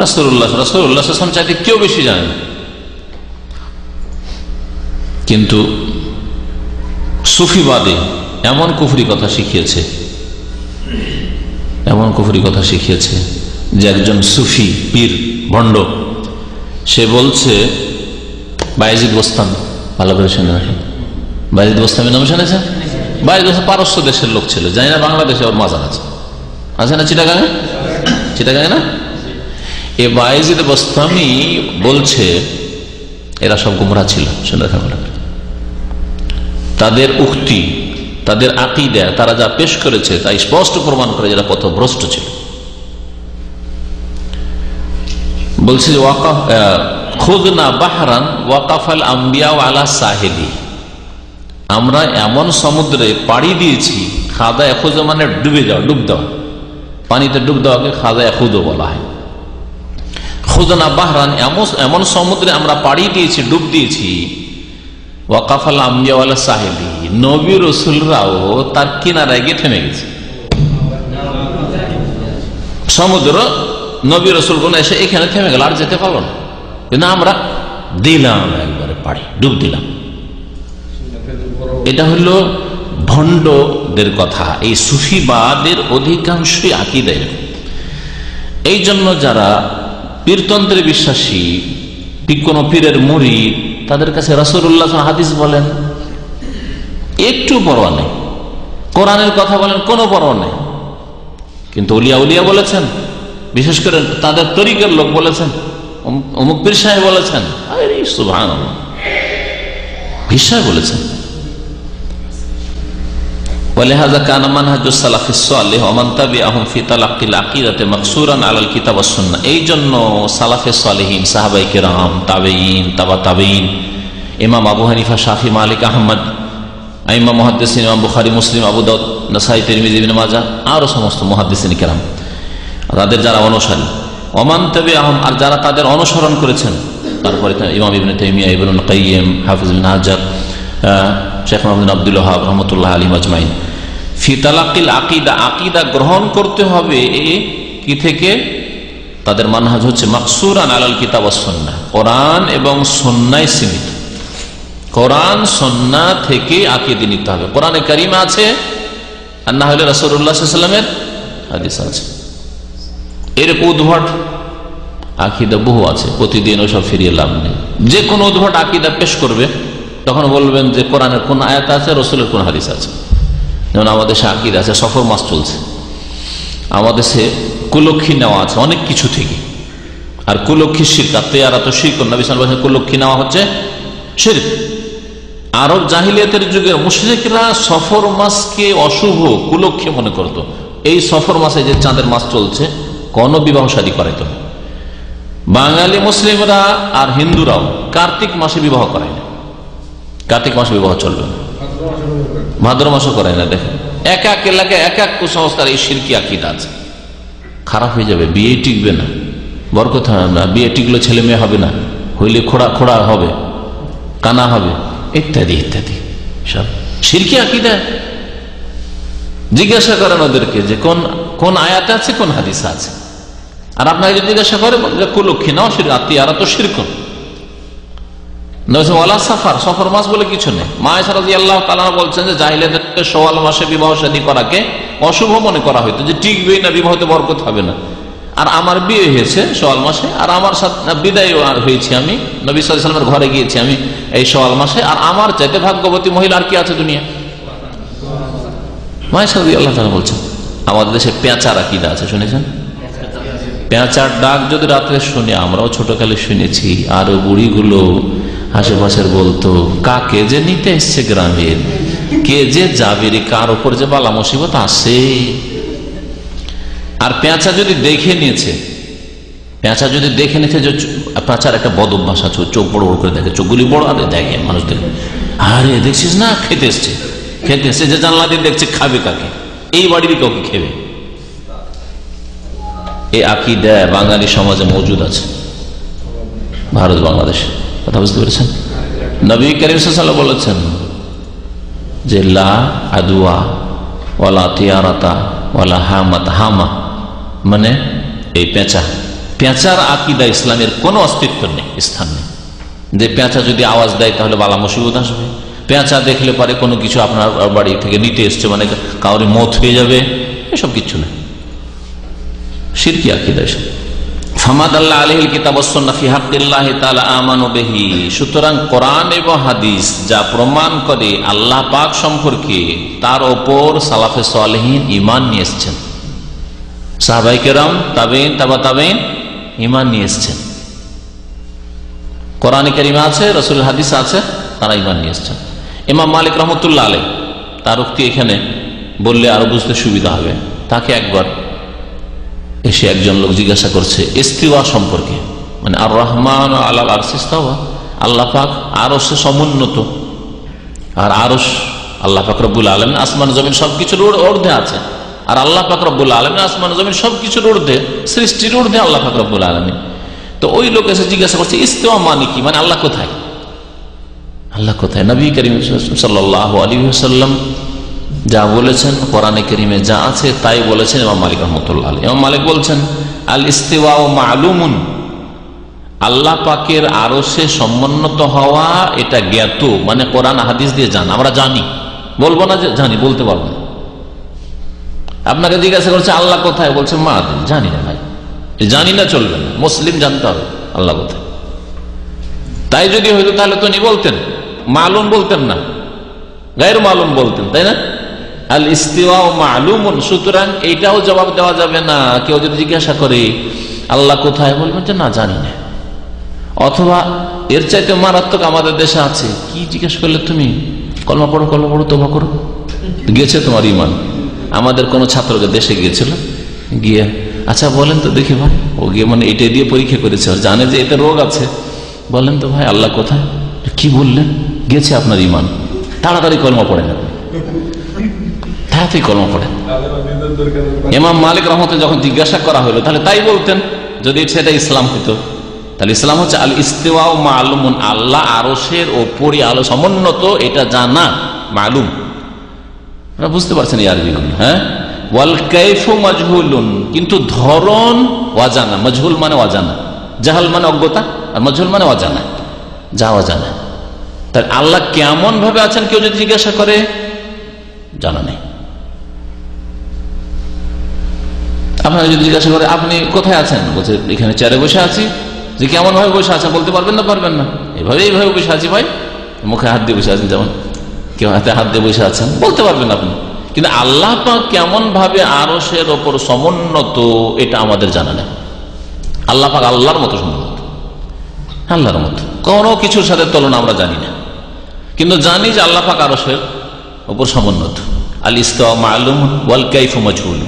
রাসূলুল্লাহ সাল্লাল্লাহু আলাইহি ওয়াসাল্লাম চাইতে কেউ বেশি জানেন। কিন্তু সুফিবাদে এমন কুফরি কথা শিখিয়েছে, যে একজন সুফি পীর ভণ্ড, সে বলছে বায়েজিদ বোস্তামি, ভালো করে শুনে রাখেন, বায়েজিদ বোস্তামির নাম শুনেছেন? বায়েজিদ বোস্তামি পারস্য দেশের লোক ছিল, জানি না বাংলাদেশে ওর মাজার আছে না চিটাগাঙে না? এ বায়েজিদ বোস্তামি বলছে এরা সব গুমরাহ ছিল। শুনে রাখেন, তাদের উক্তি, তাদের আকীদা, তারা যা পেশ করেছে তা স্পষ্ট প্রমাণ করে যারা পথভ্রষ্ট ছিল। বলছে খুযনা বাহরান ওয়াকাফাল আম্বিয়া আলা সাহিলি, আমরা এমন সমুদ্রে পাড়ি দিয়েছি, খাদা এখুদ মানে ডুবে যাওয়া, ডুব দেওয়া, পানিতে ডুব দেওয়াকে খাদা এখুদ বলা হয়। খুযনা বাহরান এমন সমুদ্রে আমরা পাড়ি দিয়েছি, ডুব দিয়েছি, ওয়াকাফাল আম্বিয়া আলা সাহিলি, নবী রাসূলরাও তার কিনারায় গিয়ে থেমে গেছে। সমুদ্র নবী রাসূলগণ এসে এখানে থেমে গেল, আর যেতে পারলো না, কিন্তু আমরা দিলাম একবারে পাড়ি, ডুব দিলাম। এটা হলো ভণ্ডদের কথা। এই সুফিবাদের অধিকাংশই আকীদা এরকম। এই জন্য যারা পীরতন্ত্রে বিশ্বাসী, কোন পীরের মুরিদ, তাদের কাছে রাসূলুল্লাহ হাদিস বলেন একটু পরোয়া নেই, কোরআনের কথা বলেন কোনো পরোয়া নেই। কিন্তু উলিয়া উলিয়া বলেছেন, বিশেষ করে তাদের তরিকের লোক বলেছেন, অমুক পীর সাহেব বলেছেন, আরে সুবহানাল্লাহ, পীর সাহেব বলেছেন। ولهذا كان منهج السلف الصالح ومن تبعهم في تلقي العقيدة مقصورا على الكتاب والسنة। এই জন্য সালাফে সালেহিন, সাহাবায়ে কেরাম, তাবেঈন, তাবা তাবেঈন, ইমাম আবু হানিফা, শাফি, মালিক, আহমদ, আইম্মা মুহাদ্দিসিন, ইমাম বুখারী, মুসলিম, আবু দাউদ, নাসাঈ, তিরমিজি, ইবনে মাজাহ, আরো সমস্ত মুহাদ্দিসিন কেরাম, তাদের যারা অনুসারী, ওমান তাবিআহুম, আর যারা তাদের অনুসরণ করেছেন, তারপরে ইমাম ইবনে তাইমিয়া, ইবনুল কাইয়িম, হাফিজ ইবনে হাজার, শেখ মুহাম্মদ বিন আব্দুল ওয়াহাব রাহমাতুল্লাহ আলাইহিম আজমাইন। ফি তালাক্কিল আকীদা, আকীদা গ্রহণ করতে হবে কি থেকে? তাদের মানহাজ হচ্ছে মাকসুরান আলাল কিতাব ওয়াস সুন্নাহ, কোরআন এবং সুন্নাহয় সীমিত। কোরআন সুন্নাহ থেকে আকীদা নিতে হবে। কোরআনে কারিমে আছে আর না হলে রাসূলুল্লাহ সাল্লাল্লাহু আলাইহি ওয়াসাল্লামের হাদিস আছে। এর উদ্ভট আকীদা বহু আছে, প্রতিদিন ওসব ফিরিয়ে লাভ নেই। যে কোনো উদ্ভট আকীদা পেশ করবে তখন বলবেন যে কোরআনের কোন আয়াত আছে, রাসূলের কোন হাদিস আছে। যেমন আমাদের দেশে আকীদা আছে সফর মাস চলছে, আমাদের দেশে কুলক্ষী নেওয়া আছে অনেক কিছু থেকে, আর কুলক্ষী শিরক, তেয়ারা তো শিরক, নবী সাল্লাল্লাহু আলাইহি ওয়াসাল্লাম কুলক্ষী নেওয়া হচ্ছে শিরক। আরব জাহিলিয়াতের যুগের মুশরিকরা সফর মাসকে অশুভ কুলক্ষী মনে করত। এই সফর মাসে যে চাঁদের মাস চলছে কোন বিবাহ শাদী করাইতো না। বাঙালি মুসলিমরা আর হিন্দুরাও কার্তিক মাসে বিবাহ করায় না, কার্তিক মাসে বিবাহ চলবে না, ভাদ্র মাসও করায় না। দেখেন এক এক এলাকায় এক এক কুসংস্কার, এই শিরকি আকীদা আছে। খারাপ হয়ে যাবে, বিয়ে টিকবে না, বরকত হবে না, বিয়ে টিকলে ছেলে মেয়ে হবে না, হইলে খোড়া খোড়া হবে, কানা হবে, ইত্যাদি ইত্যাদি সব শিরকি আকীদা। জিজ্ঞাসা করেন ওদেরকে যে কোন কোন আয়াত আছে, কোন হাদিস আছে। আর আপনাকে যদি জিজ্ঞাসা করে কুলক্ষী নাও, আত্মীয়ারা তো শিরক। সফর মাস বলে কিছু নেই। মা আয়েশা রাদিয়াল্লাহু তাআলা বলছেন যে জাহিলিয়াতে শাওয়াল মাসে বিবাহ শাদী করাকে অশুভ মনে করা হইতো, যে টিকবেই না, বিবাহতে বরকত হবে না। আর আমার বিয়ে হয়েছে শাওয়াল মাসে, আর আমার সাথে বিদায় হয়েছি, আমি নবী সাল্লাল্লাহু আলাইহি ওয়াসাল্লামের ঘরে গিয়েছি আমি এই শাওয়াল মাসে, আর আমার চাইতে ভাগ্যবতী মহিলা আর কি আছে দুনিয়া? মা আয়েশা রাদিয়াল্লাহু তাআলা বলছেন। আমাদের দেশে পেঁচার আকীদা আছে, শুনেছেন? পেঁচার ডাক যদি রাত্রে শুনি, আমরাও ছোটকালে শুনেছি, আর বুড়িগুলো আশেপাশের বলতো কাকে যে নিতে এসছে গ্রামের, কে যে যাবে রে, কার উপর যে বালা মুসিবত আসে। আর পেঁচা যদি দেখে নিয়েছে, পেঁচা যদি দেখে নিয়েছে যে পেঁচার একটা বদ অভ্যাস আছে, চোখ বড় বড় করে দেখে, চোখগুলি বড় আরে দেখে মানুষ দেখে, আরে দেখছিস না খেতে এসছে, খেতে এসছে, যে জানলা দিয়ে দেখছে খাবে কাকে, এই বাড়ির কাউকে খেবে। এই আকীদা বাঙালি সমাজে মজুদ আছে, ভারত বাংলাদেশে। কথা বুঝতে পেরেছেন? নবী করিম সাল্লাল্লাহু আলাইহি ওয়াসাল্লাম বলেছেন যে লা আদওয়া ওয়ালা তিয়ারাতা ওয়ালা হামাত, হামা মানে এই পেঁচা, পেঁচার আকীদা ইসলামের কোনো অস্তিত্ব নেই, স্থান নেই। যে পেঁচা যদি আওয়াজ দেয় তাহলে বালা মুসিবত আসবে, পেঁচা দেখলে পারে কোনো কিছু আপনার বাড়ি থেকে নিতে এসছে মানে কাউরি মত হয়ে যাবে, এসব কিছু নেই, শিরকি আকীদা এসব। সুতরাং কোরআন এবং হাদিস যা প্রমাণ করে আল্লাহ পাক সম্পর্কে, তার ওপর সালাফে সালেহিন ঈমান নিয়ে এসেছেন, সাহাবায়ে কেরাম, তাবেঈন, তাবা তাবেঈন ঈমান নিয়ে এসেছেন। কোরআনে কারিমে আছে, রাসূলের হাদিস আছে, তারা ঈমান নিয়ে এসেছেন। ইমাম মালিক রাহমাতুল্লাহ আলাইহি, তার উক্তি এখানে বললে আরো বুঝতে সুবিধা হবে। তাকে একবার এসে একজন লোক জিজ্ঞাসা করছে ইস্তিওয়া সম্পর্কে, মানে আর রহমান আলাল আরশি ইস্তাওয়া, আল্লাহ পাক আরশে সমুন্নত, আর আরশ আল্লাহ পাক রব্বুল আলামিন আসমান জমিন সবকিছুর ঊর্ধ্বে আছে, আর আল্লাহ পাক রব্বুল আলামিন আসমান জমিন সবকিছুর ঊর্ধ্বে, সৃষ্টির ঊর্ধ্বে আল্লাহ পাক রব্বুল আলামিন। তো ওই লোক এসে জিজ্ঞাসা করছে ইস্তিওয়া মানে কি, মানে আল্লাহ কোথায়, আল্লাহ কোথায়? নবী করিম সাল্লাল্লাহু আলাইহি ওয়াসাল্লাম যা বলেছেন, কোরআনে কারিমে যা আছে তাই বলেছেন ইমাম মালিক রাহমাতুল্লাহ আলাইহি। ইমাম মালিক বলছেন আল ইস্তিওয়া মা'লুমুন, আল্লাহ পাকের আরশে সমুন্নত হওয়া এটা জ্ঞাত, মানে কোরআন হাদিস দিয়ে জানা, আমরা জানি, বলবো না যে জানি, বলতে পারবো না। আপনাকে জিজ্ঞাসা করছে আল্লাহ কোথায়, বলছে মা জানি না ভাই, জানি না চলবে না, মুসলিম জানতে হবে আল্লাহ কোথায়। তাই যদি হইতো তাহলে তো উনি বলতেন, মালুম বলতেন না, গায়ের মালুম বলতেন, তাই না? আল ইস্তিওয়া মালুমুন, সুতরাং এইটাও জবাব দেওয়া যাবে না। কেউ যদি জিজ্ঞাসা করে আল্লাহ কোথায়, বলবেন যে না জানি না। অথবা এর চাইতে মারাত্মক আমাদের দেশে আছে, কি জিজ্ঞেস করলে তুমি কলমা পড়ো, কলমা পড়ো, তওবা করো, গেছে তোমার ইমান। আমাদের কোন ছাত্রকে দেশে গিয়েছিল, গিয়ে আচ্ছা বলেন তো দেখি ভাই, ও গিয়ে মানে এটা দিয়ে পরীক্ষা করেছে, জানে যে এটা রোগ আছে, বলেন তো ভাই আল্লাহ কোথায়? কি বললেন? গেছে আপনার ইমান, তাড়াতাড়ি কলমা পড়েন, তাড়াতাড়ি কলমা পড়েন। ইমাম মালিক রহমতুল্লাহ যখন জিজ্ঞাসা করা হলো, তাহলে তাই বলতেন যদি সেটা ইসলাম হতো। তাহলে ইসলাম হচ্ছে আল ইস্তিওয়া মালুমুন, আল্লাহ আরশের ওপরই আলো সমুন্নত, এটা জানা মালুম। বুঝতে পারছেন এই আরবিগুলো? হ্যাঁ, ওয়াল কাইফু মাজহুলুন, কিন্তু ধরন অজানা। মাজহুল মানে অজানা, জাহাল মানে অজ্ঞতা, আর মাজহুল মানে অজানা, যা অজানা। তাই আল্লাহ কেমন ভাবে আছেন কেউ যদি জিজ্ঞাসা করে, জানা নেই। আপনারা যদি জিজ্ঞাসা করে আপনি কোথায় আছেন, বলছে এখানে চেয়ারে বসে আছি। যে কেমন ভাবে বসে আছেন বলতে পারবেন না? পারবেন না। এইভাবে বসে আছি ভাই, মুখে হাত দিয়ে বসে আছেন, যেমন কেউ হাতে হাত দিয়ে বসে আছেন, বলতে পারবেন আপনি। কিন্তু আল্লাহ পাক কেমন ভাবে আরশের ওপর সমুন্নত, এটা আমাদের জানা নেই। আল্লাহ পাক আল্লাহর মতো সমুন্নত, আল্লাহর মতো, কোনো কিছুর সাথে তুলনা আমরা জানি না, কিন্তু জানি যে আল্লাহ পাক আরশের ওপর সমুন্নত। আল ইস্তিওয়া মালুম ওয়াল কাইফু মাজহুল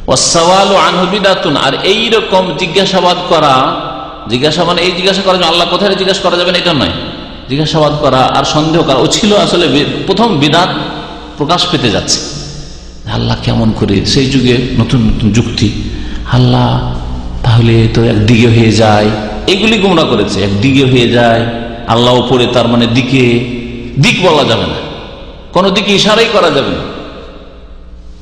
ওয়াস সাওয়ালু আনহু বিদআতুন। আর এইরকম জিজ্ঞাসাবাদ করা, মানে এই জিজ্ঞাসা করা যে আল্লাহ কোথায়, জিজ্ঞাসা করা যাবে না এটা নয়। জিজ্ঞাসাবাদ করা আর সন্দেহ করা, ও ছিল আসলে প্রথম বিদআত প্রকাশ পেতে যাচ্ছে। আল্লাহ কেমন করে, সেই যুগে নতুন নতুন যুক্তি, আল্লাহ তাহলে তো একদিকে হয়ে যায়, এগুলি গুমরা করেছে। একদিকে হয়ে যায়, আল্লাহ উপরে, তার মানে দিক বলা যাবে না, কোনো দিকে ইশারাই করা যাবে না,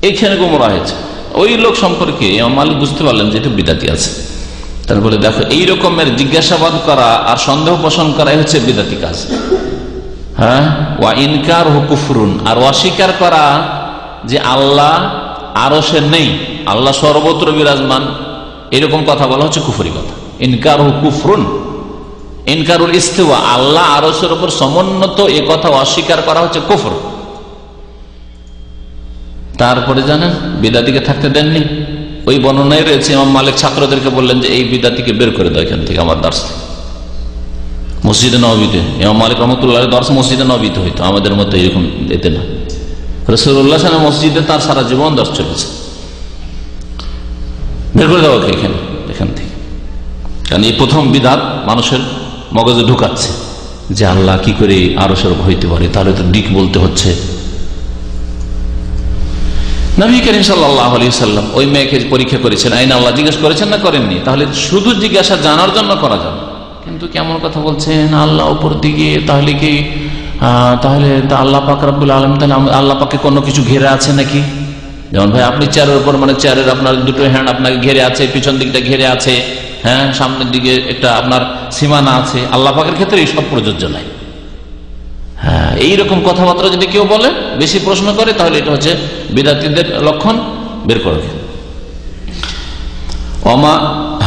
এইখানে গুমরা হয়েছে। ওই লোক সম্পর্কে ইমাম মালিক বুঝতে পারলেন যে এটা বিদাতি আছে। তারপরে দেখো এই রকমের জিজ্ঞাসাবাদ করা আর সন্দেহ পোষণ করাই হচ্ছে বিদাতি কাজ। হ্যাঁ, ওয়া ইনকার হু কুফরুন, আর অস্বীকার করা যে আল্লাহ আরশে নেই, আল্লাহ সর্বত্র বিরাজমান, এরকম কথা বলা হচ্ছে কুফরি কথা। ইনকার হু কুফরুন, ইনকারুল ইস্তিওয়া, আল্লাহ আরশের উপর সমুন্নত, এ কথা অস্বীকার করা হচ্ছে কুফর। তারপরে জানেন বিদাতিকে থাকতে দেননি, ওই বর্ণনায় রয়েছে ইমাম মালিক ছাত্রদেরকে বললেন যে এই বিদাতিকে বের করে দাও এখান থেকে, আমার দর্শ থেকে। মসজিদে নববীতে ইমাম মালিক রহমতুল্লাহ দর্শ মসজিদে নববীতে হইতো, আমাদের মতো এরকম এতে না। রাসূলুল্লাহ সাল্লাল্লাহু আলাইহি মসজিদে তার সারা জীবন দর্শ চলেছে, বের করে দাও এখান থেকে। কারণ এই প্রথম বিদাত মানুষের মগজে ঢুকাচ্ছে যে আল্লাহ কি করে আরশের উপর হইতে পারে, তাহলে তো দিক বলতে হচ্ছে। নবী করিম সাল্লাল্লাহু আলাইহি সাল্লাম ওই মেয়েকে পরীক্ষা করেছেন, আইনা আল্লাহ জিজ্ঞেস করেছেন না করেননি? তাহলে শুধু জিজ্ঞাসা জানার জন্য করা যাবে, কিন্তু কেমন কথা বলছেন আল্লাহ উপর দিকে, তাহলে কি তাহলে তা আল্লাহ পাক রব্বুল আলামিন, তাহলে আল্লাহ পাকে কোনো কিছু ঘেরে আছে নাকি? যেমন ভাই আপনি চেয়ারের উপর, মানে চেয়ারের আপনার দুটো হ্যান্ড আপনাকে ঘেরে আছে, পিছন দিকটা ঘেরে আছে, হ্যাঁ, সামনের দিকে একটা আপনার সীমানা আছে। আল্লাহ পাকের ক্ষেত্রে এই সব প্রযোজ্য নাই। হ্যাঁ, এইরকম কথাবার্তা যদি কেউ বলে, বেশি প্রশ্ন করে, তাহলে এটা হচ্ছে বিদাতীদের লক্ষণ, বের করবে।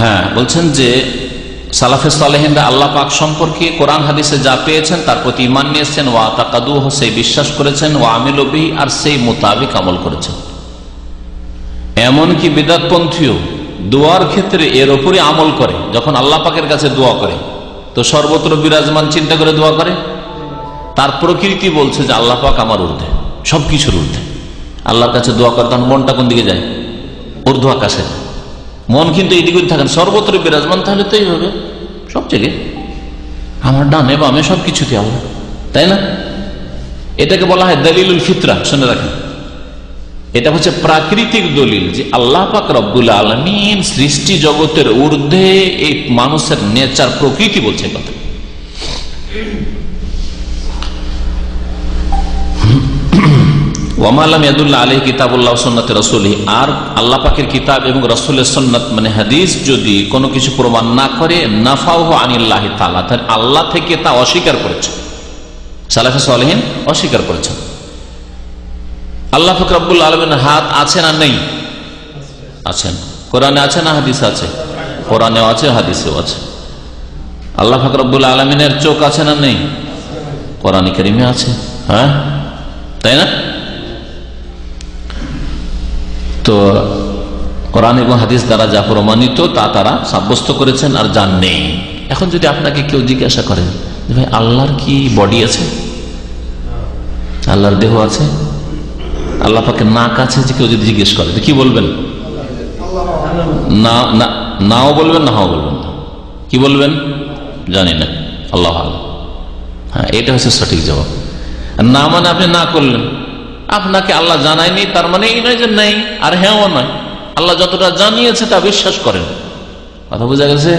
হ্যাঁ, বলছেন যে সালাফে সালেহিনরা আল্লাহ পাক সম্পর্কে কোরআন হাদিসে যা পেয়েছেন তার প্রতি ঈমান নিয়েছেন, ওয়া তাকাদুহু, সেই বিশ্বাস করেছেন, ওয়া আমিলু বিহি, আর সেই মোতাবেক আমল করেছেন। এমনকি বিদআতপন্থীও দোয়ার ক্ষেত্রে এর উপরে আমল করে। যখন আল্লাহ পাকের কাছে দোয়া করে তো সর্বত্র বিরাজমান চিন্তা করে দোয়া করে। তার প্রকৃতি বলছে যে আল্লাহ পাক আমার ঊর্ধ্বে, সবকিছুর ঊর্ধ্বে। আল্লাহর কাছে দোয়া করে তখন মনটা কোন দিকে যায়? ঊর্ধ্ব আকাশে। মন কিন্তু এইদিকে থাকেন, সর্বত্র বিরাজমান, তাহলে তো এইভাবে সব জায়গায় আমার ডানে বামে সবকিছুতে আল্লাহ, তাই না? এটাকে বলা হয় দলিলুল ফিতরা। শুনে রাখেন, এটা হচ্ছে প্রাকৃতিক দলিল যে আল্লাহ পাক রব্বুল আলামিন সৃষ্টি জগতের ঊর্ধ্বে। এই মানুষের নেচার, প্রকৃতি বলছে কথা। ওয়ামালাম ইয়াদুল্লাহ আলাইহি কিতাবুল্লাহ সুন্নাতে রাসূলিহি, আর আল্লাহ পাকের কিতাব এবং রাসূলের সুন্নাত মানে হাদিস যদি কোনো কিছু প্রমাণ না করে, নাফাউহু আনিল্লাহি তাআলা, তাহলে আল্লাহ থেকে তা অস্বীকার করেছে। সালাফে সালেহিন অস্বীকার করেছেন। আল্লাহ রব্বুল আলামিনের হাত আছে না নেই? আছেন। কোরআনে আছে না হাদিস আছে? কোরআনেও আছে, হাদিসেও আছে। আল্লাহ পাক রব্বুল আলামিনের চোখ আছে না নেই? কোরআনে কারিমে আছে, হ্যাঁ, তাই না? তো কোরআন এবং হাদিস দ্বারা যা প্রমাণিত তা তারা সাব্যস্ত করেছেন, আর যা নেই। এখন যদি আপনাকে কেউ জিজ্ঞাসা করেন যে ভাই আল্লাহর কি বডি আছে, আল্লাহর দেহ আছে, আল্লাহ পাকের নাক আছে, যে কেউ যদি জিজ্ঞেস করে কি বলবেন? না, নাও বলবেন, নাও বলবেন না। কি বলবেন? জানি না, আল্লাহ আল্লাহ। হ্যাঁ, এটা হচ্ছে সঠিক জবাব। না মানে আপনি না করলেন, আপনাকে আল্লাহ জানায়নি, তার মানে এই নয় যে নেই, আর হ্যাঁও নয়। আল্লাহ যতটা জানিয়েছে তা বিশ্বাস করেন, কথা বোঝা গেছে?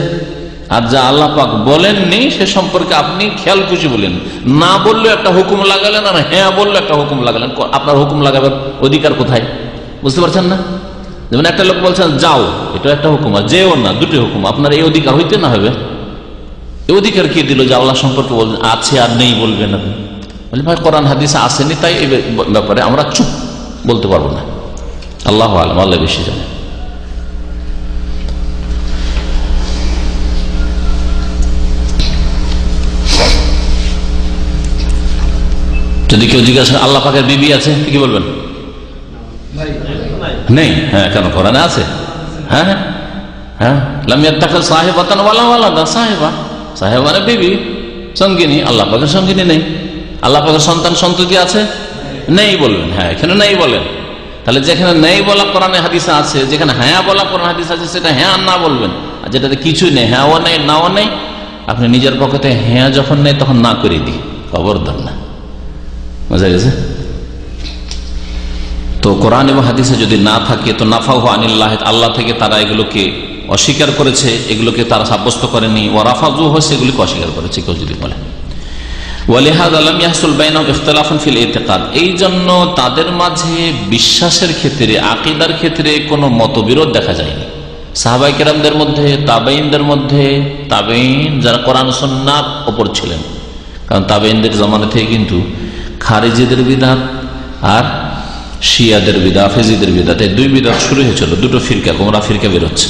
আর যা আল্লাহ পাক বলেননি সে সম্পর্কে আপনি খেয়াল খুশি বলেন। না বললেও একটা হুকুম লাগালেন, আর হ্যাঁ বললে একটা হুকুম লাগালেন। আপনার হুকুম লাগাবার অধিকার কোথায়? বুঝতে পারছেন না? যেমন একটা লোক বলছেন যাও, এটা একটা হুকুম, আর যেও না, দুটি হুকুম। আপনার এই অধিকার হইতে না হবে? এই অধিকার কি দিল যে আল্লাহ সম্পর্কে আছে আর নেই বলবেন আপনি? বলি ভাই কোরআন হাদিসে আসেনি, তাই এই ব্যাপারে আমরা চুপ, বলতে পারবো না। আল্লাহু আ'লাম, আল্লাহ বেশি জানে। যদি কেউ জিজ্ঞাসা আল্লাহ পাকের বিবি আছে, কি বলবেন? নেই। হ্যাঁ, কেন? কোরআনে আছে। হ্যাঁ হ্যাঁ, লাম ইয়াত্তাখিয সাহিবাতান ওয়ালা ওয়ালাদা। সাহিবা, সাহিবা মানে বিবি, সঙ্গিনী। আল্লাহ পাকের সঙ্গিনী নেই। আল্লাহ পাকের সন্তান সন্ততি আছে? নেই বলবেন। হ্যাঁ, এখানে নেই বলেন। তাহলে যেখানে নেই বলা কোরআনে হাদিসে আছে, যেখানে হ্যাঁ বলা কোরআন হাদিসে আছে, সেটা হ্যাঁ না বলবেন। আর যেটাতে কিছুই নেই, হ্যাঁও নেই নাও নেই, আপনি নিজের পক্ষে হ্যাঁ যখন নেই তখন না করে দিই, খবরদার না। বোঝা গেছে? তো কোরআন এবং হাদিসে যদি না থাকে তো নাফাহু আনিল্লাহ, আল্লাহ থেকে তারা এগুলোকে অস্বীকার করেছে, এগুলোকে তারা সাব্যস্ত করেনি। ওয়া রাফাযু হয়েছে, এগুলিকে অস্বীকার করেছে কেউ যদি বলে। ওয়ালিহাযা লাম ইয়াহসুল বাইনাহুম ইখতিলাফুন ফিল ইতিকাদ, এই জন্য তাদের মাঝে বিশ্বাসের ক্ষেত্রে, আকীদার ক্ষেত্রে কোনো মতবিরোধ দেখা যায়নি। সাহাবায়ে কেরামদের মধ্যে, তাবেঈনদের মধ্যে, তাবেঈন যারা কোরআন সুন্নাহর উপর ছিলেন, কারণ তাবেঈনদের জামানা থেকে কিন্তু খারিজিদের বিদআত আর শিয়াদের বিদআত, হাফেজিদের বিদআত, এই দুই বিদআত শুরু হয়েছিল। দুটো ফিরকা, গোমরা ফিরকা বের হচ্ছে।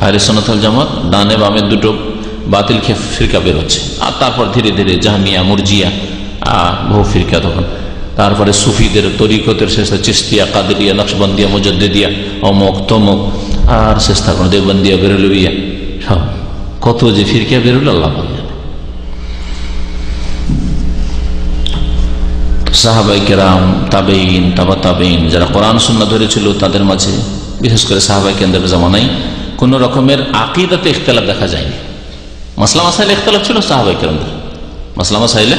আহলে সুন্নাত ওয়াল জামাত ডানে বামে দুটো বাতিল ফিরকা বের হচ্ছে। আর তারপর ধীরে ধীরে জাহমিয়া, মুরজিয়া, বহু ফিরকা তখন। তারপরে সুফিদের তরিকতের শেষে চিশতিয়া, কাদেরিয়া, নকশবন্দিয়া, মুজাদ্দিদিয়া, অমুক তমুক, আর শেষ থাকুন দেওবন্দিয়া, বেরেলভিয়া, সব কত যে ফিরকা বেরোল আল্লাহ জানে। সাহাবায়ে কেরাম, তাবেঈন, তাবা তাবেঈন যারা কোরআন সুন্নাহ ধরেছিল, তাদের মাঝে বিশেষ করে সাহাবায়ে কেরামদের জামানায় কোন রকমের আকীদাতে ইখতিলাফ দেখা যায়নি। মাসলা মাসাইলে ইখতিলাফ ছিল সাহাবায়ে কেরামদের, মাসলা মাসাইলে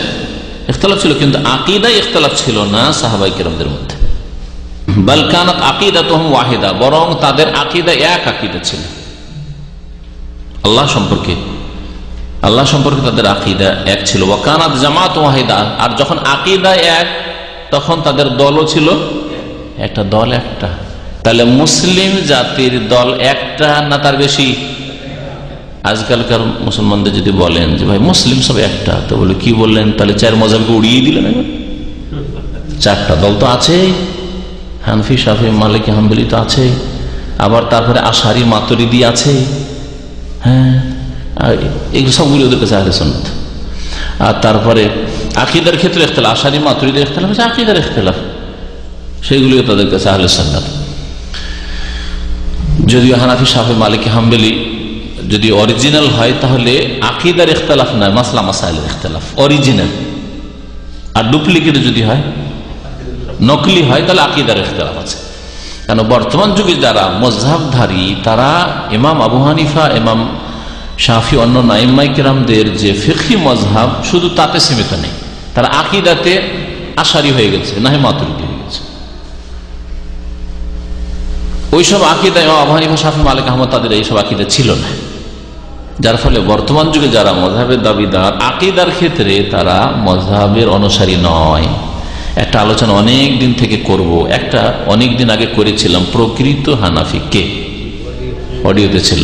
ইখতিলাফ ছিল, কিন্তু আকীদায় ইখতিলাফ ছিল না সাহাবায়ে কেরামদের মধ্যে। বাল কানাত আকীদাতুহুম ওয়াহিদা, বরং তাদের আকীদা এক আকীদা ছিল। আল্লাহ সম্পর্কে তাদের আকীদা এক ছিল। ওয়া কানাত জামাত ওয়াহিদা, আর যখন আকীদা এক তখন তাদের দলও ছিল একটা, দল একটা। তাহলে মুসলিম জাতির দল একটা না তার বেশি? আজকালকার মুসলমানদের যদি বলেন যে ভাই মুসলিম সব একটা, তো বলে কি বললেন? তাহলে চার মাযহাবকে উড়িয়ে দিলেন। চারটা দল তো আছে, হানফি, শাফি, মালিকি, হাম্বলি তো আছে, আবার তারপরে আশারি, মাতুরিদি আছে। হ্যাঁ, এগুলো সবগুলি ওদের কাছে আহলে সুন্নাত। আর তারপরে আকীদার ক্ষেত্রে ইখতিলাফ, আশারি, মাতুরিদির ইখতিলাফ হচ্ছে আকীদার ইখতিলাফ, সেগুলিও তাদের কাছে আহলে সুন্নাত। যদিও হানাফি, শাফি, মালিকি, হাম্বলি যদি অরিজিনাল হয় তাহলে আকীদার ইখতিলাফ নয়, মাসলা মাসাইলের ইখতিলাফ অরিজিনাল। আর ডুপ্লিকেট যদি হয়, নকলি হয়, তাহলে আকীদার ইখতিলাফ আছে। কেন বর্তমান যুগে যারা মাযহাবধারী তারা ইমাম আবু হানিফা, ইমাম শাফি, অন্য আইম্মায়ে কেরামদের যে ফিকহি মাযহাব শুধু তাতে সীমিত নেই, তারা আকীদাতে আশারি হয়ে গেছে, না মাতুরিদি হয়ে গেছে। ওইসব আকীদা ইমাম আবু হানিফা, শাফি, মালিক, আহমদ তাদের এইসব আকীদা ছিল না, যার ফলে বর্তমান যুগে যারা মাযহাবের দাবিদার আকীদার ক্ষেত্রে তারা মাযহাবের অনুসারী নয়। একটা আলোচনা অনেক দিন থেকে করব, একটা অনেক দিন আগে করেছিলাম, প্রকৃত হানাফি কে, অডিওতে ছিল।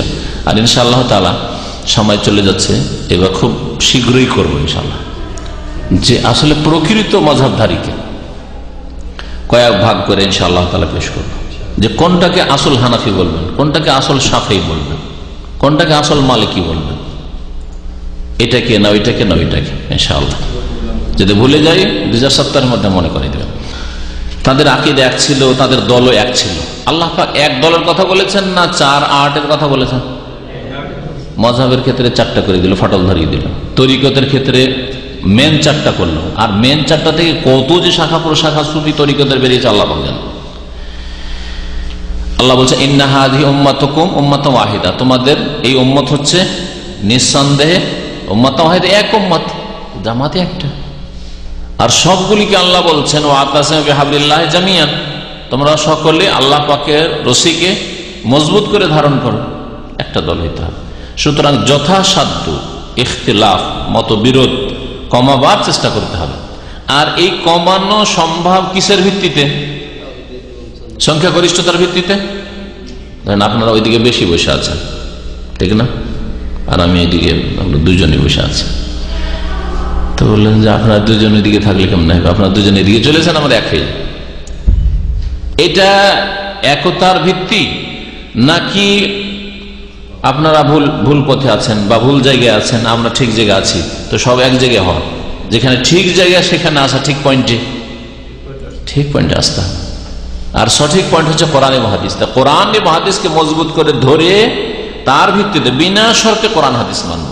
আর ইনশাআল্লাহ তাআলা সময় চলে যাচ্ছে, এবার খুব শীঘ্রই করবো ইনশাআল্লাহ, যে আসলে প্রকৃত মাযহাবধারীকে কয়েক ভাগ করে ইনশাআল্লাহ তাআলা পেশ করব, যে কোনটাকে আসল হানাফি বলবেন, কোনটাকে আসল শাফেঈ বলবেন, কোনটাকে আসল মালিক কি বলবেন, এটাকে না ওইটাকে না ওইটাকে, ইনশাআল্লাহ যদি ভুলে যাই 2070 মধ্যে মনে করে দেবেন। তাদের আকীদা এক ছিল, তাদের দলও এক ছিল। আল্লাহ পাক এক দলের কথা বলেছেন না 4-8-এর কথা বলেছেন? মযহাবের ক্ষেত্রে 4টা করে দিল, ফাটল ধরিয়ে দিল। তরিকতের ক্ষেত্রে মেন 4টা করলো, আর মেন 4টা থেকে কত যে শাখা প্রশাখা সুফি তরিকতের বেরিয়েছে আল্লাহ পাক জানেন। আল্লাহ বলছে ইন্না হাযিহি উম্মাতুকুম উম্মাতুন ওয়াহিদা, তোমাদের এই উম্মত হচ্ছে নিঃসন্দেহে উম্মাতুন ওয়াহিদা, এক উম্মত, জামাতে একটা। আর সবগুলিকে আল্লাহ বলছেন ওয়াতাসিমু বিহাবলিল্লাহি জামিআন, তোমরা সকলে আল্লাহ পাকের রশিকে মজবুত করে ধারণ করো, একটা দল হইতে হবে। সুতরাং যথাসাধ্য ইখতিলাফ মতবিরোধ কমাবার চেষ্টা করতে হবে। আর এই কমানো সম্ভব কিসের ভিত্তিতে? সংখ্যাগরিষ্ঠতার ভিত্তিতে। ধরেন আপনারা ওইদিকে বেশি বসে আছেন, ঠিক না, আর আমি এইদিকে, আমরা দুজনে বসে আছি। তো বললেন যে আপনারা দুজন ওইদিকে থাকলে কেমন হবে, আপনারা দুজন এদিকে চলেছেন, আমরা এক হয়ে। এটা একতার ভিত্তি, নাকি আপনারা ভুল পথে আছেন বা ভুল জায়গায় আছেন, আমরা ঠিক জায়গায় আছি, তো সব এক জায়গায় হওয়া, যেখানে ঠিক জায়গা সেখানে আসা, ঠিক পয়েন্টে আসতে হবে। আর সঠিক পয়েন্ট হচ্ছে কোরআন এবং হাদিস। তা কোরআন এবং হাদিসকে মজবুত করে ধরে তার ভিত্তিতে বিনা শর্তে কোরআন হাদিস মানব,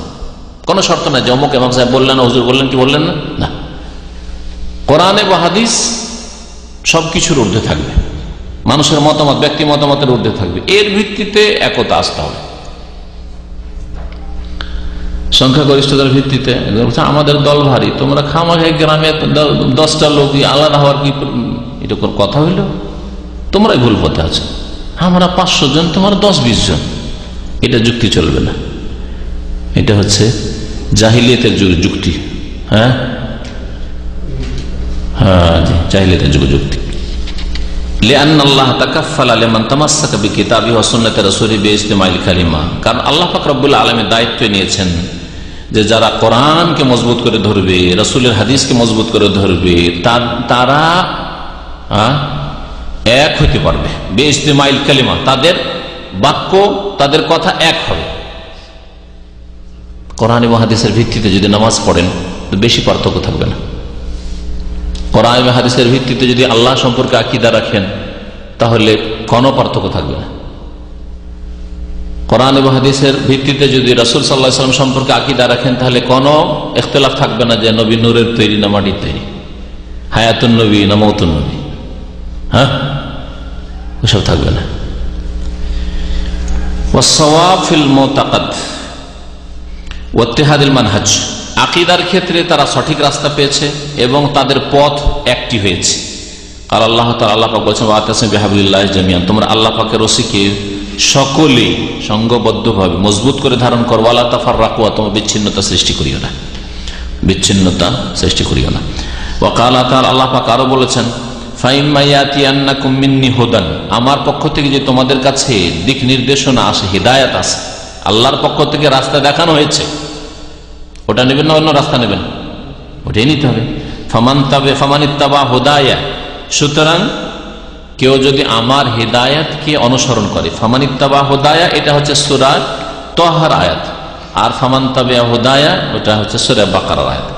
কোন শর্ত নাই যে অমুক ইমাম সাহেব বললেন, হুজুর বললেন, কি বললেন না। কোরআন এবং হাদিস সবকিছুর ঊর্ধ্বে থাকবে, মানুষের মতামত, ব্যক্তি মতামতের ঊর্ধ্বে থাকবে। এর ভিত্তিতে একতা আসতে হবে। সংখ্যাগরিষ্ঠতার ভিত্তিতে আমাদের দল ভারী, তোমরা খামাখা গ্রামে 10টা লোক আলাদা হওয়ার কি এটা কোন কথা হইল? তোমরাই ভুল পথে আছো, আমরা 500 জন, তোমার 10-20 জন, এটা যুক্তি চলবে না। এটা হচ্ছে জাহিলিয়াতের যুক্তি। হ্যাঁ, জাহিলিয়াতের যুক্তি। কারণ আল্লাহ পাক রব্বুল আলামিন দায়িত্ব নিয়েছেন যে যারা কোরআনকে মজবুত করে ধরবে, রাসূলের হাদিসকে মজবুত করে ধরবে, তারা এক হইতে পারবে। বিইজতিমাইল কালিমা, তাদের বাক্য, তাদের কথা এক হবে। কোরআন এবং হাদিসের ভিত্তিতে যদি নামাজ পড়েন তো বেশি পার্থক্য থাকবে না। কোরআন এবং হাদিসের ভিত্তিতে যদি আল্লাহ সম্পর্কে আকীদা রাখেন তাহলে কোনো পার্থক্য থাকবে না। কোরআন এবং হাদিসের ভিত্তিতে যদি রাসূল সাল্লাল্লাহু আলাইহি ওয়াসাল্লাম সম্পর্কে আকীদা রাখেন তাহলে কোনো ইখতিলাফ থাকবে না যে নবী নূরের তৈরি না মাটির তৈরি, হায়াতুন নবী না মওতুন নবী, হ্যাঁ, ওসব থাকবে না। ওয়াসসাওয়াব ফিল মুতাকাদ ওয়া ইত্তিহাদুল মানহাজ, আকীদার ক্ষেত্রে তারা সঠিক রাস্তা পেয়েছে এবং তাদের পথ একটি হয়েছে। আর আল্লাহ তাআলা, আল্লাহ পাক বলেছেন ওয়াতাসিমু বিহাবলিল্লাহি জামিআন, তোমরা আল্লাহ পাকের রশিকে সকলেই সংঘবদ্ধভাবে মজবুত করে ধারণ করো। ওয়ালা তাফাররাকু, তোমরা বিচ্ছিন্নতা সৃষ্টি করিও না, বিচ্ছিন্নতা সৃষ্টি করিও না। ওয়া ক্বালা তাআলা, আল্লাহ পাক আরো বলেছেন ফাইম্মা ইয়াতিয়ান্নাকুম মিন্নি হুদান, আমার পক্ষ থেকে যে তোমাদের কাছে দিক নির্দেশনা আসে, হিদায়াত আসে, আল্লাহর পক্ষ থেকে রাস্তা দেখানো হয়েছে, ওটা নেবেন না অন্য রাস্তা নেবেন? ওটাই নিতে হবে। ফামানিত্তাবা হুদায়া, সুতরাং কেউ যদি আমার হিদায়াতকে অনুসরণ করে, ফামানিত্তাবা হুদায়া এটা হচ্ছে সূরা তাহার আয়াত, আর ফামানতাবিয়া হুদায়া ওটা হচ্ছে সূরা বাকারার আয়াত।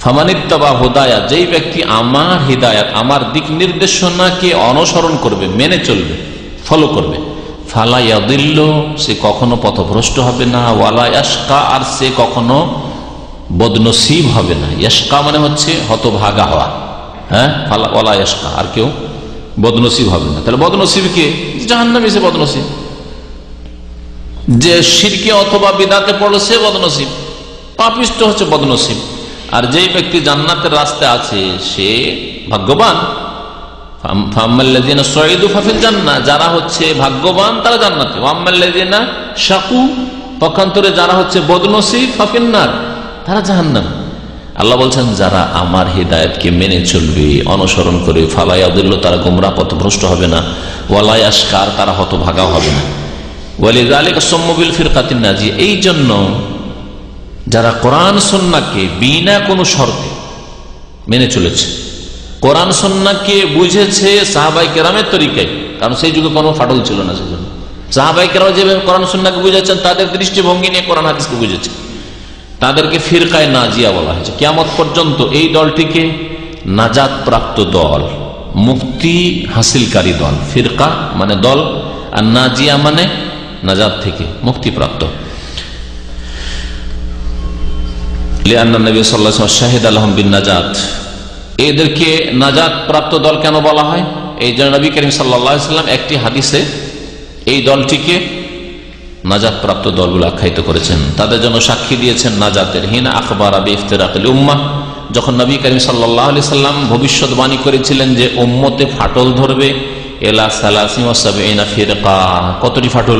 ফামানিত্তাবা হুদায়া, যেই ব্যক্তি আমার হিদায়াত, আমার দিক নির্দেশনাকে অনুসরণ করবে, মেনে চলবে, ফলো করবে, ফালা ইয়াদিল্লু, সে কখনো পথভ্রষ্ট হবে না, ওয়ালা ইয়াশকা, আর সে কখনো বদনসিব হবে না। ইয়াশকা মানে হচ্ছে হতভাগা হওয়া, হ্যাঁ, ফালা ওয়ালা ইয়াশকা, আর কেউ বদনসিব হবে না। তাহলে বদনসিব কে? জাহান্নামী, সে বদনসিব। যে শিরকে অথবা বিদআতে পড়লো সে বদনসিব, পাপিষ্ট হচ্ছে বদনসিব। আর যেই ব্যক্তি জান্নাতের রাস্তায় আছে সে ভাগ্যবান। ফাম্মাল্লাযিনা সুইদু ফাফিল জান্নাহ, যারা হচ্ছে ভাগ্যবান তারা জান্নাতে। ওয়াম্মাল্লাযিনা শাকু, পক্ষান্তরে যারা হচ্ছে বদনসিব, ফাফিন নার, তারা জাহান্নামে। আল্লাহ বলছেন যারা আমার হিদায়াতকে মেনে চলবে, অনুসরণ করে, ফালা ইয়াদিল্লু, তারা গোমরাহ পথভ্রষ্ট হবে না, ওয়ালা ইয়াশকা, তারা হতভাগা হবে না। ওয়ালিযালিকা সুম্মু বিল ফিরকাতিন নাজিয়া, এই জন্য যারা কোরআন সুন্নাহকে বিনা কোনো শর্তে মেনে চলেছে, কোরআন সুন্নাহকে বুঝেছে সাহাবায়ে কেরামের তরিকায়, কারণ সেই যুগে কোনো ফাটল ছিল না, সেজন্য সাহাবায়ে কেরাম যেভাবে কোরআন সুন্নাহকে বুঝেছেন, তাদের দৃষ্টিভঙ্গি নিয়ে কোরআন হাদিসকে বুঝেছেন, তাদেরকে ফিরকায়ে নাজিয়া বলা হয়েছে। কিয়ামত পর্যন্ত এই দলটিকে নাজাত প্রাপ্ত দল, মুক্তি হাসিলকারী দল। ফিরকা মানে দল, আর নাজিয়া মানে নাজাত থেকে মুক্তিপ্রাপ্ত। লিআন্না নবী সাল্লাল্লাহু আলাইহি ওয়াসাল্লাম শাহিদা লাহুম বিন নাজাত, এদেরকে নাজাত প্রাপ্ত দল কেন বলা হয়? এই জন্য নবী করিম সাল্লাল্লাহু আলাইহি ওয়াসাল্লাম একটি হাদিসে এই দলটিকে নাজাত প্রাপ্ত দলগুলো আখ্যায়িত করেছেন, তাদের জন্য সাক্ষী দিয়েছেন নাজাতের। হিনা আখবারা বিইফতিরাকিল উম্মাহ, যখন নবী করিম সাল্লাল্লাহু আলাইহি ওয়াসাল্লাম ভবিষ্যৎবাণী করেছিলেন যে উম্মতে ফাটল ধরবে, ইলা 73 ফিরকা, কতটি ফাটল?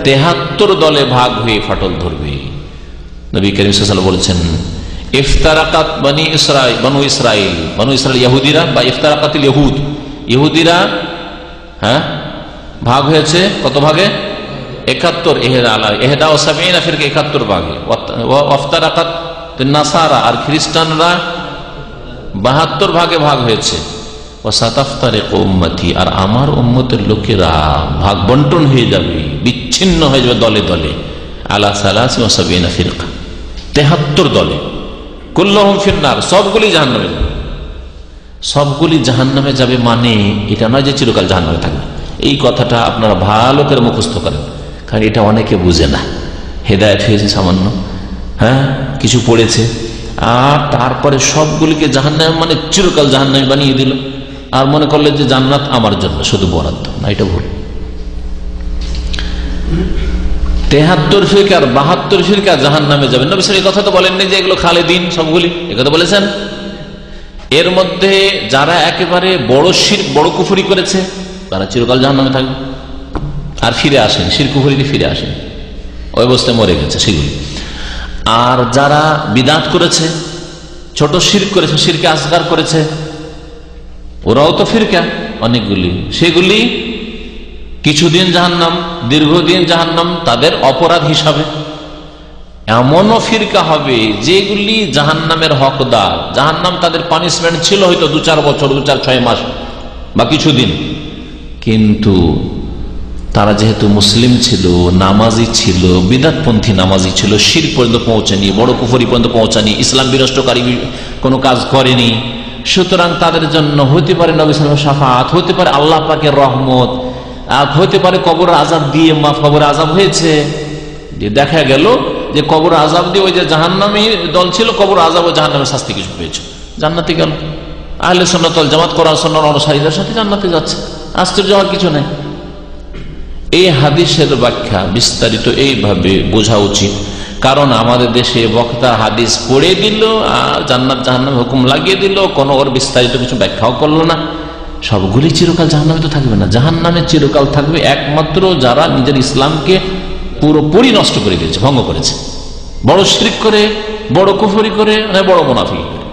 73 দলে ভাগ হয়ে ফাটল ধরবে। নবী করিম সাল্লাল্লাহু আলাইহি ওয়াসাল্লাম বলেছেন ইফতারাকাত বনু ইসরাইল ইহুদিরা বা ইফতারাকাতিল ইহুদ, ইহুদিরা ভাগ হয়েছে কত ভাগে? 71, ইহদা ও সাবিনা ফিরকা 71 ভাগে। ওয়াফতারাকাত নাসারা, আর খ্রিস্টানরা 72 ভাগে ভাগ হয়েছে। ওয়াসাতাফতারিকু উম্মতি, আর আমার উম্মতের লোকেরা ভাগ বন্টন হয়ে যাবে, বিচ্ছিন্ন হয়ে যাবে দলে দলে, আলা 73 ফিরকা, 73 দলে। কুল্লুহুম ফিন্নার, সবগুলি জাহান্নামে যাবে। সবগুলি জাহান্নামে যাবে মানে এটা নয় যে চিরকাল জাহান্নামে থাকবে। এই কথাটা আপনারা ভালো করে মুখস্থ করেন, কারণ এটা অনেকে বুঝে না। হেদায়েত হয়েছে সামান্য, কিছু পড়েছে, আর তারপরে সবগুলিকে জাহান্নামে মানে চিরকাল জাহান্নামে বানিয়ে দিল, আর মনে করলে যে জান্নাত আমার জন্য শুধু বরাদ্দ। না, এটা ভুল। 73 ফিরকা আর 72 ফিরকা জাহান্নামে যাবেন। নবী সাল্লাল্লাহু আলাইহি ওয়াসাল্লাম এই কথা তো বলেননি যে এগুলো খালেদিন সবগুলি, একথা বলেছেন। এর মধ্যে যারা একেবারে বড় শিরক, বড় কুফরি করেছে, তারা চিরকাল জাহান্নামে থাকবে, আর ফিরে আসেন, শিরক কুফরিতে ফিরে আসেন, ওই অবস্থায় মরে গেছে সেগুলি। আর যারা বিদআত করেছে, ছোট শিরক করেছে, শিরকে আসগার করেছে, ওরাও তো ফিরকা অনেকগুলি, সেগুলি কিছুদিন জাহান্নাম, দীর্ঘদিন জাহান্নাম তাদের অপরাধ হিসাবে। এমনও ফিরকা হবে যেগুলি জাহান্নামের হকদার, জাহান্নাম তাদের পানিশমেন্ট ছিল হয়তো 2-4 বছর, 2-4-6 মাস বা কিছুদিন, কিন্তু তারা যেহেতু মুসলিম ছিল, নামাজি ছিল, বিদআতপন্থী নামাজি ছিল, শিরক পর্যন্ত পৌঁছেনি, বড় কুফরি পর্যন্ত পৌঁছানি, ইসলাম বিনষ্টকারী কোনো কাজ করেনি, সুতরাং তাদের জন্য হতে পারে নবী সাল্লাল্লাহু আলাইহি ওয়াসাল্লাম শাফাআত, হতে পারে আল্লাহ পাকের রহমত, হতে পারে কবর আযাব দিয়ে মাফ। কবর আযাব হয়েছে, যে দেখা গেল যে কবর আযাব দিয়ে ওই যে জাহান্নামী দল ছিল, কবর আযাব ও জাহান্নামের শাস্তি কিছু পেয়েছে, জান্নাতে গেল। আহলে সুন্নাত ওয়াল জামাত কোরআন সুন্নাহর অনুসারীদের সাথে জান্নাতে যাচ্ছে, আশ্চর্য হওয়ার কিছু নেই। এই হাদিসের ব্যাখ্যা বিস্তারিত এইভাবে বোঝা উচিত, কারণ আমাদের দেশে বক্তা হাদিস পড়ে দিল আর জান্নাত জাহান্নাম হুকুম লাগিয়ে দিল, কোনো ওর বিস্তারিত কিছু ব্যাখ্যাও করলো না। সবগুলি চিরকাল জাহান্নামে তো থাকবে না, জাহান্নামে চিরকাল থাকবে একমাত্র যারা নিজের ইসলামকে পুরোপুরি নষ্ট করে দিয়েছে, ভঙ্গ করেছে, বড় শিরক করে, বড় কুফরি করে, বড় মুনাফিকি করে।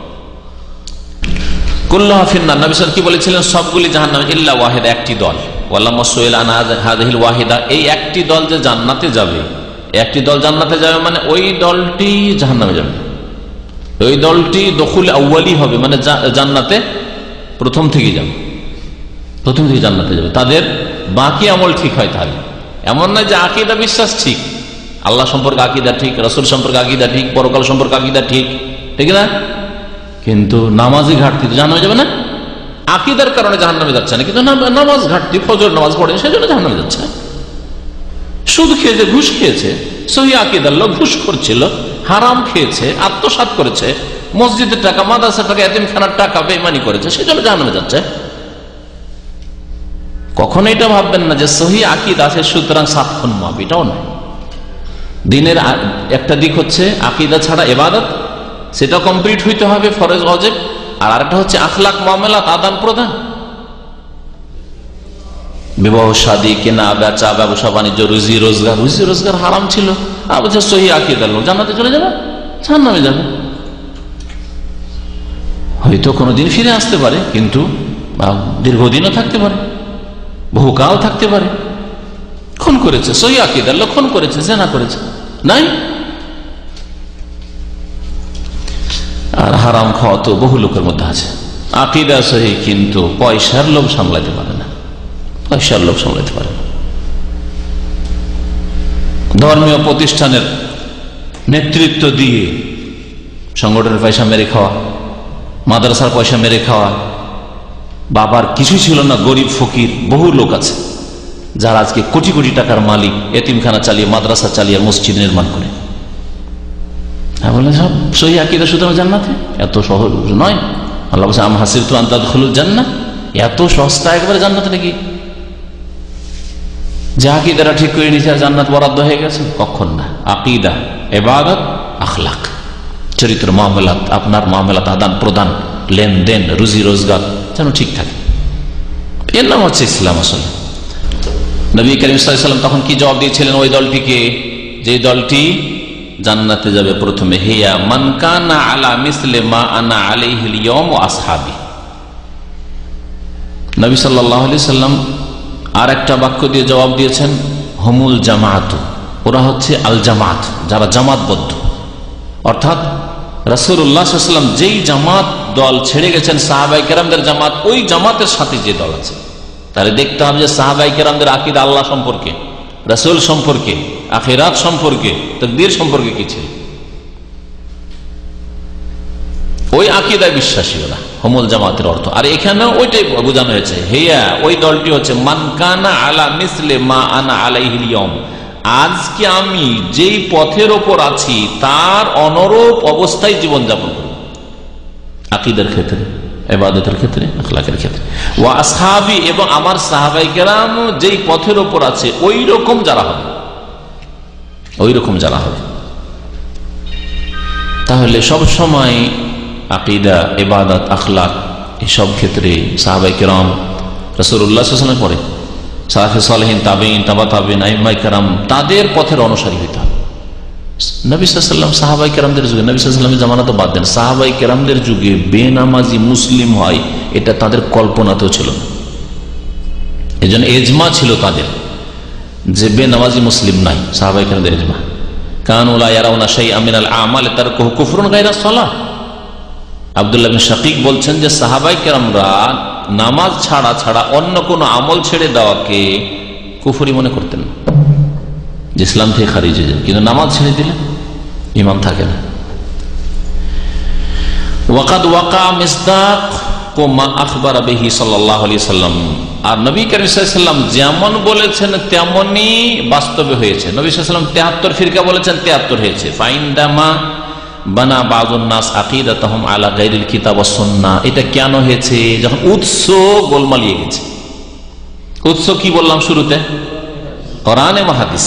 কুল্লুহা ফিন্নার, নবী সাল্লাল্লাহু আলাইহি ওয়াসাল্লাম কি বলেছিলেন? সবগুলি জাহান্নামে, ইল্লা ওয়াহিদা, একটি দল। ওয়াল্লামা সুইলা আন হাযিহিল ওয়াহিদা, এই একটি দল যে জান্নাতে যাবে, একটি দল জান্নাতে যাবে মানে ওই দলটি জাহান্নামে যাবে। ওই দলটি দখুল আউয়ালি হবে, মানে জান্নাতে প্রথম থেকে যাবে, প্রথম থেকে জান্নাতে যাবে। তাদের বাকি আমল ঠিক হয়, তাহলে এমন নয় যে আকীদা বিশ্বাস ঠিক, আল্লাহ সম্পর্কে আকীদা ঠিক, রাসূল সম্পর্কে আকীদা ঠিক, পরকাল সম্পর্কে আকীদা ঠিক, ঠিক না, কিন্তু নামাজি ঘাটতি জাহান্নামে যাবে না। আকীদার কারণে জাহান্নামে যাচ্ছে না, কিন্তু নামাজ ঘাটতি, ফজর নামাজ পড়ে সেজন্য জাহান্নামে যাচ্ছে। সুদ খেয়েছে, ঘুষ খেয়েছে, সহি আকীদার লোক, ঘুষ করছিল, হারাম খেয়েছে, আত্মসাৎ করেছে, মসজিদের টাকা, মাদ্রাসার টাকা, এতিমখানার টাকা বেঈমানি করেছে, সেজন্য জাহান্নামে যাচ্ছে। কখনো এটা ভাববেন না যে সহি আকীদা আছে সুতরাং 7 খুন মাফ, এটাও নয়। দিনের একটা দিক হচ্ছে আকীদা ছাড়া ইবাদত, সেটা কমপ্লিট হইতে হবে, ফরজ ওয়াজিব, আর আরেকটা হচ্ছে আখলাক মুআমালাত, আদান প্রদান, বিবাহ শাদী, কেনা বেচা, ব্যবসা বাণিজ্য, রুজি রোজগার। রুজি রোজগার হারাম ছিল, আবার সহি আকীদার লোক জান্নাতে চলে যাবে, জাহান্নামে যাবে। হয়তো কোনোদিন ফিরে আসতে পারে, কিন্তু দীর্ঘদিনও থাকতে পারে, বহুকাল থাকতে পারে। খুন করেছে, সহি আকীদার লোক খুন করেছে, জিনা করেছে, নাই। আর হারাম খাওয়া তো বহু লোকের মধ্যে আছে, আকীদা সহি কিন্তু পয়সার লোভ সামলাতে পারে না, পয়সার লোভ সামলাতে পারে না। ধর্মীয় প্রতিষ্ঠানের নেতৃত্ব দিয়ে সংগঠনের পয়সা মেরে খাওয়া, মাদ্রাসার পয়সা মেরে খাওয়া। বাবার কিছু ছিল না, গরিব ফকির বহু লোক আছে যারা আজকে কোটি কোটি টাকার মালিক, এতিমখানা চালিয়ে, মাদ্রাসা চালিয়ে, মসজিদ নির্মাণ করে। বললেন সব সহি আকীদা সুতরাং জান্নাতে? এত সহজ নয়। আল্লাহ বলছে আম হাসিবতুম আন তাদখুলুল জান্নাহ, এত সস্তা একবারে জান্নাত নাকি? যে আকীদাটা ঠিক করে নিয়েছে আর জান্নাত বরাদ্দ হয়ে গেছে, কখন না। আকীদা, ইবাদত, আখলাক, চরিত্র, মামলাত, আপনার মামলাত, আদান প্রদান, লেনদেন, রুজি রোজগার যেন ঠিক থাকে, এর নাম হচ্ছে ইসলাম। আসলে নবী করিম সাল্লাল্লাহু আলাইহি ওয়াসাল্লাম তখন কি জবাব দিয়েছিলেন ওই দলটিকে, যে দলটি জান্নাতে যাবে? প্রথমে হিয়া মান কানা আলা মিসলি মা আনা আলাইহিল ইয়াওম ওয়া আসহাবি। নবী সাল্লাল্লাহু আলাইহি সাল্লাম আর একটা বাক্য দিয়ে জবাব দিয়েছেন, হুমুল জামাত, ওরা হচ্ছে আল জামাত, যারা জামাতবদ্ধ। অর্থাৎ রাসূলুল্লাহ সাল্লাল্লাহু আলাইহি ওয়াসাল্লাম যেই জামাত দল ছেড়ে গেছেন, সাহাবায়ে কেরামদের জামাত, ওই জামাতের সাথে যে দল আছে, তাহলে দেখতে হবে যে সাহাবায়ে কেরামদের আকীদা আল্লাহ সম্পর্কে, রাসূল সম্পর্কে, আখিরাত সম্পর্কে, তাকদীর সম্পর্কে কি ছিল, ওই আকীদায় বিশ্বাসী ওরা, হুমুল জামাতের অর্থ। আর এখানেও ওইটাই বোঝানো হয়েছে, হেয়া ওই দলটি হচ্ছে মান কানা আলা মিসলি মা আনা আলাইহিল ইয়াওম, আজকে আমি যেই পথের ওপর আছি তার অনুরূপ অবস্থায় জীবনযাপন করব, আকীদার ক্ষেত্রে, ইবাদতের ক্ষেত্রে, আখলাকের ক্ষেত্রে। ওয়া আসহাবি, এবং আমার সাহাবায়ে কেরাম যেই পথের ওপর আছে ওই রকম যারা হবে, ওই রকম যারা হবে। তাহলে সব সময় আকীদা, ইবাদত, আখলাক এসব ক্ষেত্রে সাহাবায়ে কেরাম, রাসূলুল্লাহ সাল্লাল্লাহু আলাইহি ওয়াসাল্লাম পরে সালাফে সালেহিন, তাবেঈন, তাবা তাবেঈন, আইম্মায়ে কেরাম, তাদের পথের অনুসারী হইতে হবে। নবী সাল্লাল্লাহু আলাইহি ওয়াসাল্লাম সাহাবায়ে কেরামদের যুগে, নবী সাল্লাল্লাহু আলাইহি ওয়াসাল্লামের জামানা তো বাদ দেন, সাহাবায়ে কেরামদের যুগে বেনামাজি মুসলিম হয় এটা তাদের কল্পনাতেও ছিল না। এজন্য ইজমা ছিল তাদের যে বেনামাজি মুসলিম নাই, সাহাবায়ে কেরামদের ইজমা। কানু লা ইয়ারাউনা শাইআম মিনাল আমাল তারকুহু কুফরুন গায়রা সালাহ। আব্দুল্লাহ ইবনে শাকিক বলছেন যে সাহাবায়ে কেরামরা নামাজ ছাড়া অন্য কোন আমল ছেড়ে দেওয়াকে কুফরি মনে করতেন না, যে ইসলাম থেকে খারিজ হয়ে যায়, কিন্তু নামাজ ছেড়ে দিলে ঈমান থাকে না। ওয়াকাদ ওয়াকা মিসদাক মা আখবারা বিহি সাল্লাল্লাহু আলাইহি ওয়াসাল্লাম, আর নবী কারীম সাল্লাল্লাহু আলাইহি ওয়াসাল্লাম যেমন বলেছেন তেমনি বাস্তবে হয়েছে। নবী সাল্লাল্লাহু আলাইহি ওয়াসাল্লাম 73 ফিরকা বলেছেন, 73 হয়েছে। ফাইন্দামা বানা বাযুন নাস আকীদাতাহুম আলা গায়রিল কিতাব ওয়াস সুন্নাহ, এটা কেন হয়েছে? যখন উৎস গোলমালিয়ে গেছে। উৎস কি বললাম শুরুতে? কোরআন এবং হাদিস।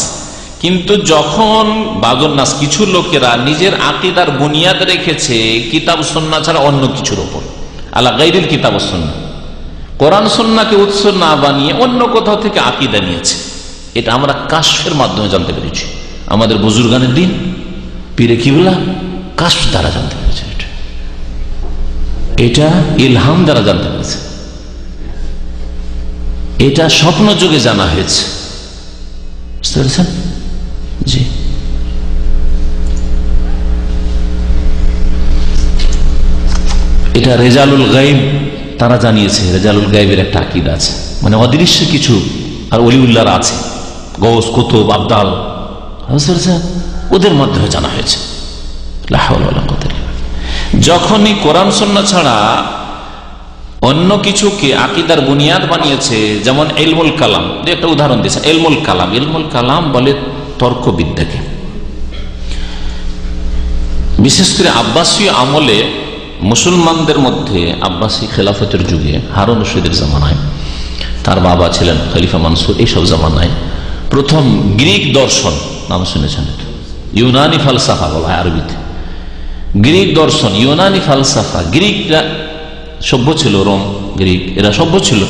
কিন্তু যখন বাযুন নাস, কিছু লোকেরা নিজের আকীদার বুনিয়াদ রেখেছে কিতাব সুন্নাহ ছাড়া অন্য কিছুর উপর, আলা গায়রিল কিতাব ওয়াস সুন্নাহ, কোরআন সুন্নাহকে উৎস না বানিয়ে অন্য কোথাও থেকে আকীদা নিয়েছে, এটা আমরা কাশফের মাধ্যমে জানতে পেরেছি। আমাদের বুজুর্গানের দিন, পীরে কিবলা কাশফ দ্বারা জানতে পেরেছে, এটা ইলহাম দ্বারা জানতে পেরেছে, এটা স্বপ্ন যুগে জানা হয়েছে। বুঝতে পেরেছেন? জি। এটা রেজালুল গায়ব তারা জানিয়েছে। রেজালুল গায়বের একটা আকীদা আছে, মানে অদৃশ্য কিছু আর ওলিউল্লাহরা আছে, গৌস, কুতুব, আবদাল, ওদের মাধ্যমে জানা হয়েছে। যখনই কোরআন সুন্নাহ ছাড়া অন্য কিছুকে আকীদার বুনিয়াদ বানিয়েছে, যেমন ইলমুল কালাম, একটা উদাহরণ দিয়েছে, ইলমুল কালাম। ইলমুল কালাম বলে তর্কবিদ্যাকে। বিশেষ করে আব্বাসীয় আমলে মুসলমানদের মধ্যে, আব্বাসী খেলাফতের যুগে, হারুন রশিদের জামানায়, তার বাবা ছিলেন খলিফা মানসুর, এইসব জামানায় প্রথম গ্রিক দর্শন, নাম শুনেছেন, ইউনানি ফালসাফা বলা হয় আরবিতে। গ্রিক দর্শন, ইউনানি ফালসাফা, গ্রিকরা সভ্য ছিল, রোম গ্রিক, এরা সভ্য ছিল,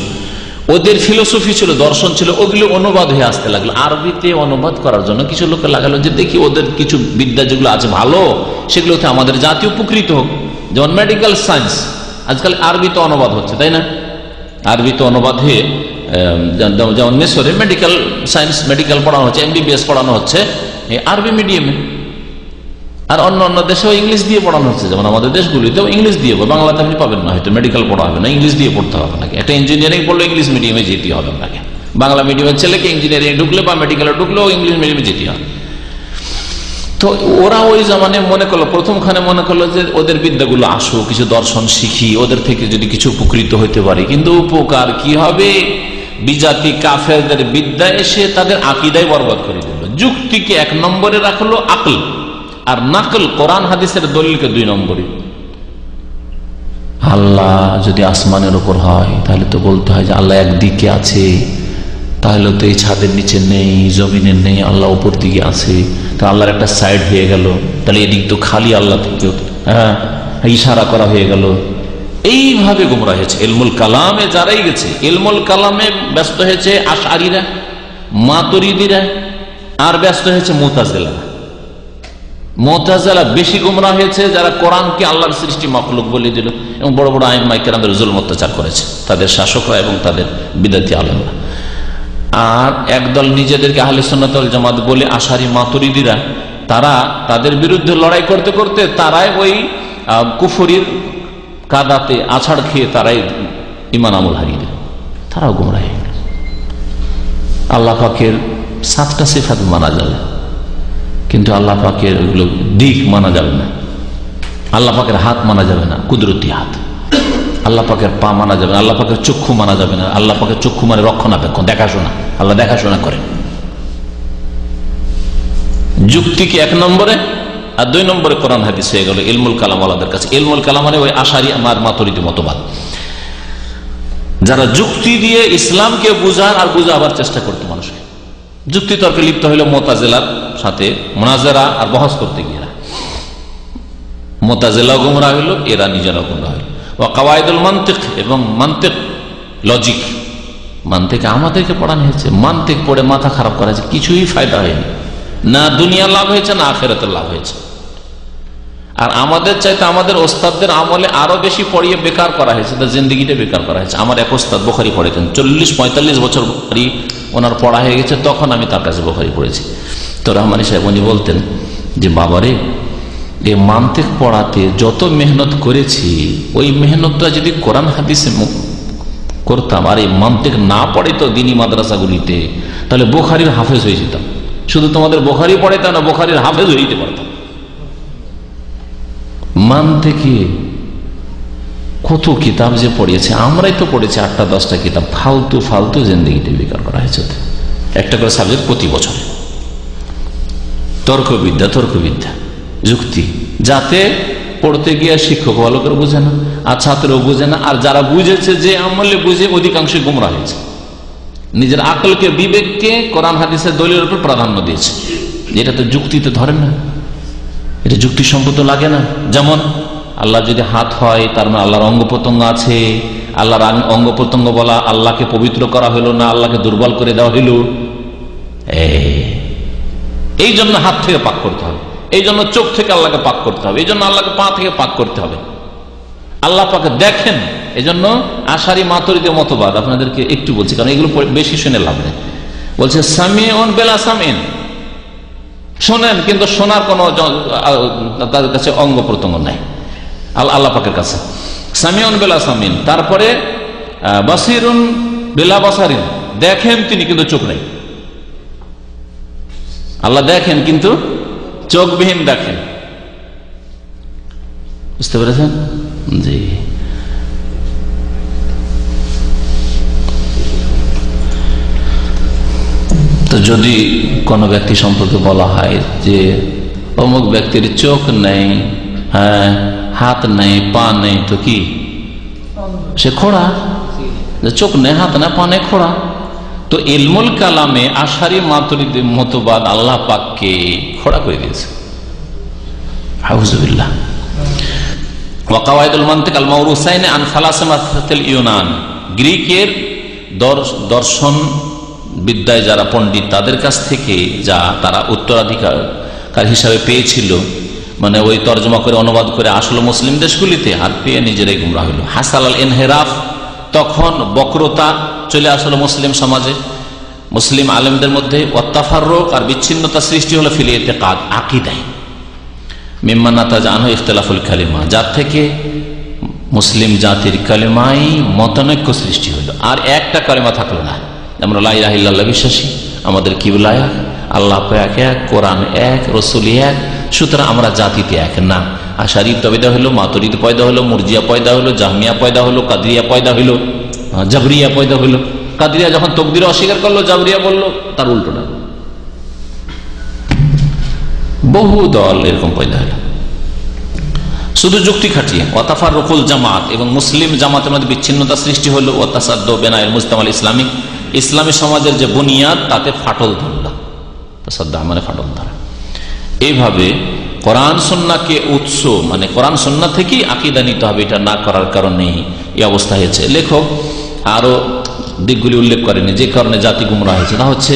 ওদের ফিলোসফি ছিল, দর্শন ছিল, ওগুলো অনুবাদ হয়ে আসতে লাগলো। আরবিতে অনুবাদ করার জন্য কিছু লোক লাগালো যে দেখি ওদের কিছু বিদ্যা যেগুলো আছে ভালো, সেগুলোতে আমাদের জাতি উপকৃত হোক। যেমন মেডিকেল সায়েন্স আজকাল আরবিতে অনুবাদ হচ্ছে, তাই না? আরবিতে অনুবাদ হয়ে, যেমন মিশরে মেডিকেল সায়েন্স, মেডিকেল পড়ানো হচ্ছে, MBBS পড়ানো হচ্ছে আরবি মিডিয়ামে, আর অন্য অন্য দেশেও ইংলিশ দিয়ে পড়ানো হচ্ছে। যেমন আমাদের দেশগুলিতেও ইংলিশ দিয়ে, বাংলাতে আপনি পাবেন না, হয়তো মেডিকেল পড়া হবে না, ইংলিশ দিয়ে পড়তে হবে আপনাকে। একটা ইঞ্জিনিয়ারিং পড়লে ইংলিশ মিডিয়ামে যেতে হবে আপনাকে। বাংলা মিডিয়ামের ছেলেকে ইঞ্জিনিয়ারিং ঢুকলে বা মেডিকেলে ঢুকলেও ইংলিশ মিডিয়ামে যেতে হবে। তো ওরা ওই জামানে মনে করলো, প্রথমখানে মনে করলো যে ওদের বিদ্যাগুলো আসো, কিছু দর্শন শিখি, ওদের থেকে যদি কিছু উপকৃত হইতে পারি। কিন্তু উপকার কি হবে? বিজাতি কাফেরদের বিদ্যা এসে তাদের আকীদাই বরবাদ করে দিল। যুক্তিকে 1 নম্বরে রাখলো আকল, আর নাকল কোরআন হাদিসের দলিলকে 2 নম্বরে। আল্লাহ যদি আসমানের উপর হয় তাহলে তো বলতে হয় যে আল্লাহ একদিকে আছে, তাহলে তো এই ছাদের নিচে নেই, জমিনের নেই, আল্লাহ উপর দিকে আছে। তা আল্লাহর একটা সাইড হয়ে গেল, তাহলে এদিক তো খালি আল্লাহ থেকে ইশারা করা হয়ে গেল। এইভাবে গোমরাহ হয়েছে। ইলমুল কালামে যারাই গেছে, ইলমুল কালামে ব্যস্ত হয়েছে আশআরীরা, মাতুরিদীরা, আর ব্যস্ত হয়েছে মুতাজিলারা। মুতাজিলা বেশি গোমরাহ হয়েছে, যারা কোরআনকে আল্লাহর সৃষ্টি মাখলুক বলে দিল এবং বড় বড় আইম্মায়ে কেরামদের জুলম অত্যাচার করেছে তাদের শাসকরা এবং তাদের বিদাতি আলেমরা। আর একদল নিজেদেরকে আহলে সুন্নাত ওয়াল জামাত বলে আশারি মাতুরিদীরা, তারা তাদের বিরুদ্ধে লড়াই করতে করতে তারাই ওই কুফরির কাদাতে আছাড় খেয়ে তারাই ঈমান আমল হারিয়ে দিল, তারাও গোমরাহ হয়ে গেল। আল্লাহ পাকের 7টা সিফাত মানা যাবে, কিন্তু আল্লাহ পাকের ওগুলো দিক মানা যাবে না। আল্লাহ পাকের হাত মানা যাবে না, কুদরতি হাত। আল্লাহ পাকের পা মানা যাবে না, আল্লাহ পাকের চক্ষু মানা যাবে না। আল্লাহ পাকের চক্ষু মানে রক্ষণাবেক্ষণ, দেখাশোনা, আল্লাহ দেখাশোনা করেন। যুক্তিকে 1 নম্বরে, আর 2 নম্বরে কোরআন হাদিস হয়ে গেল ইলমুল কালাম ওয়ালাদের কাছে। ইলমুল কালাম মানে ওই আশারি মাতুরিদি মতবাদ, যারা যুক্তি দিয়ে ইসলামকে বুঝার আর বুঝাবার চেষ্টা করতো মানুষকে। যুক্তি তর্কে লিপ্ত হইল মুতাজিলার সাথে, মুনাজারা আর বহস করতে গিয়ে মুতাজিলা গোমরাহ হইল, এরা নিজেরা গোমরাহ হইল। ওয়া কাওয়াইদুল মানতিক, এবং মানতিক লজিক, মানতিক আমাদেরকে পড়ানো হয়েছে। মানতিক পড়ে মাথা খারাপ করা হয়েছে, কিছুই ফায়দা হয়নি, না দুনিয়া লাভ হয়েছে না আখিরাতের লাভ হয়েছে। আর আমাদের চাইতে আমাদের ওস্তাদদের আমলে আরো বেশি পড়িয়ে বেকার করা হয়েছে, তার জিন্দিগিটা বেকার করা হয়েছে। আমার এক ওস্তাদ বুখারী পড়েছেন, 40-45 বছর বুখারী ওনার পড়া হয়ে গেছে, তখন আমি তার কাছে বুখারী পড়েছি। তো রহমানী সাহেব উনি বলতেন যে বাবারে, এই মানতিক পড়াতে যত মেহনত করেছি, ওই মেহনতটা যদি কোরআন হাদিসে করতাম, আর এই মানতিক না পড়ে তো দিনী মাদ্রাসাগুলিতে, তাহলে বুখারীর হাফেজ হয়ে যেতাম। শুধু তোমাদের বুখারী পড়াইতাম না, বুখারীর হাফেজ হয়ে যেতে পারতাম। মানতিকে কত কিতাব যে পড়িয়েছে, আমরাই তো পড়েছি 8টা-10টা কিতাব। ফালতু ফালতু জিন্দেগিতে বেকার করা হয়েছে। একটা করে সাবজেক্ট প্রতি বছর। তর্কবিদ্যা, যুক্তি, যাতে পড়তে গিয়ে শিক্ষক ভালো করে বুঝে না, আর ছাত্রও বুঝে না, আর যারা বুঝেছে, যে আমলে বুঝে, অধিকাংশই গোমরাহ হয়েছে। নিজের আকলকে, বিবেককে কোরআন হাদিসের দলিলের উপর প্রাধান্য দিয়েছে। এটা তো যুক্তিতে ধরে না, এটা যুক্তিসম্মত লাগে না। যেমন আল্লাহ যদি হাত হয়, তার মানে আল্লাহর অঙ্গ প্রত্যঙ্গ আছে। আল্লাহর অঙ্গ প্রত্যঙ্গ বলা, আল্লাহকে পবিত্র করা হইল না, আল্লাহকে দুর্বল করে দেওয়া হইল। এই জন্য হাত থেকে পাক করতে হবে, এই জন্য চোখ থেকে আল্লাহকে পাক করতে হবে, এই জন্য আল্লাহকে পা থেকে পাক করতে হবে। আল্লাহ পাকে দেখেন। এই জন্য আশারি মাতুরিদি মতবাদ আপনাদেরকে একটু বলছি, কারণ এগুলো বেশি শুনে লাভ নেই। বলছে সামিউন বিলা সামিন, শোনেন কিন্তু শোনার কোন তাদের কাছে অঙ্গ প্রত্যঙ্গ নাই আল্লাহ পাকের কাছে। সামিউন বিলা সামিন, তারপরে বাসিরুন বিলা বাসারিন, দেখেন তিনি কিন্তু চোখ নেই। আল্লাহ দেখেন কিন্তু চোখবিহীন দেখেন। বুঝতে পেরেছেন? জি। তো যদি কোনো ব্যক্তি সম্পর্কে বলা হয় যে অমুক ব্যক্তির চোখ নেই, হ্যাঁ, হাত নেই, পা নেই, তো কি সে খোড়া? চোখ নেই, হাত নেই, পা নেই, খোড়া। তো ইলমুল কালামে আশারি মাতুরিদি মতবাদ আল্লাহ পাককে খোড়া করে দিয়েছে। আউযুবিল্লাহ। ওয়া কাওয়াইদুল মানতিক আল মাওরুসাইন আন ফালাসাফাতিল ইউনান, গ্রিকের দর্শন বিদ্যায় যারা পণ্ডিত, তাদের কাছ থেকে যা তারা উত্তরাধিকার হিসাবে পেয়েছিল, মানে ওই তর্জমা করে অনুবাদ করে আসলো মুসলিম দেশগুলিতে, আর পেয়ে নিজেরাই গুমরাহ হইল। হাসাল আল ইনহিরাফ, তখন বক্রতা চলে আসলো মুসলিম সমাজে, মুসলিম আলেমদের মধ্যে। ওয়াত্তাফাররুক, আর বিচ্ছিন্নতা সৃষ্টি হলো ফিল ইতিকাদ, আকীদায়। মিম্মা নাতাজা আনহু ইখতিলাফুল কালিমা, যার থেকে মুসলিম জাতির কালিমাই মতানৈক্য সৃষ্টি হলো। আর একটা কালিমা থাকলো না। আমরা লা ইলাহা ইল্লাল্লাহ বিশ্বাসী, আমাদের কিবলা এক, আল্লাহ এক, কোরআন এক, রাসূল এক, সুতরাং আমরা জাতিতে এক না। আশারি পয়দা হলো, মাতুরিদ পয়দা হলো, মুরজিয়া পয়দা হলো, জাহমিয়া পয়দা হলো, কাদরিয়া পয়দা হলো, জাবরিয়া পয়দা হলো। কাদরিয়া যখন তকদির অস্বীকার করলো, জাবরিয়া বললো তার উল্টোটা। বহু দল এরকম পয়দা হলো শুধু যুক্তি খাটিয়ে। ওয়াতাফাররুকুল জামাত, এবং মুসলিম জামাতের মধ্যে বিচ্ছিন্নতা সৃষ্টি হলো। ওয়াতাসাদ্দু বিনাইল মুজতামাল ইসলামিক, ইসলামী সমাজের যে বুনিয়াদ তাতে ফাটল ধরল। তাসাদ্দু মানে ফাটল ধরা। এইভাবে কোরআন সুন্নাহকে উৎস মানে কোরআন সুন্নাহ থেকেই আকীদা নিতে হবে, এটা না করার কারণে এই অবস্থা হয়েছে। লেখক আরো দিকগুলি উল্লেখ করেনি যে কারণে জাতি গুমরাহ হয়েছে। তা হচ্ছে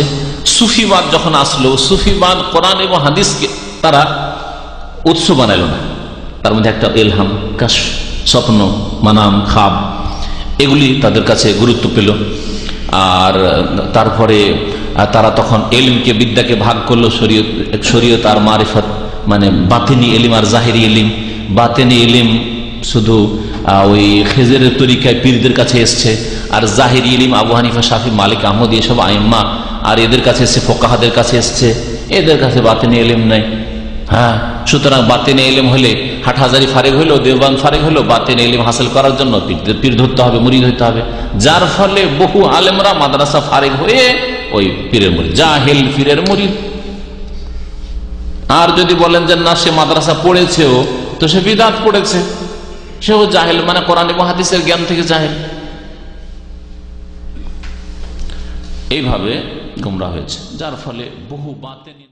সুফিবাদ যখন আসলো, সুফিবাদ কোরআন এবং হাদিসকে তারা উৎস বানাইল না। তার মধ্যে একটা ইলহাম, কাশফ, স্বপ্ন, মানাম, খাব, এগুলি তাদের কাছে গুরুত্ব পেল। আর তারপরে তারা তখন এলিমকে, বিদ্যাকে ভাগ করলো, শরীয়ত আর মারিফত, মানে বাতিনি এলিম আর জাহিরি এলিম। বাতিনি এলিম শুধু ওই খেজেরের তরিকায় পীরদের কাছে এসছে, আর জাহিরি এলিম আবু হানিফা, শাফি, মালিক, আহমদ এসব আইম্মা আর এদের কাছে এসছে, ফোকাহাদের কাছে এসছে। এদের কাছে বাতিনি এলিম নাই। হ্যাঁ, সুতরাং বাতিনি এলিম হলে হাটহাজারি ফারেক হইলো, দেওবান ফারেক হইলো, বাতিনি এলিম হাসিল করার জন্য পীর ধরতে হবে, মুরিদ হইতে হবে। যার ফলে বহু আলেমরা মাদ্রাসা ফারেক হয়ে ওই পীরের মুরিদ, জাহেল পীরের মুরিদ। আর যদি বলেন যে না সে মাদ্রাসা পড়েছেও, তো সে বিদআত পড়েছে, সেও জাহেল, মানে কোরআন এবং হাদিসের জ্ঞান থেকে জাহেল। এইভাবে গোমরাহ হয়েছে, যার ফলে বহু বাতিনি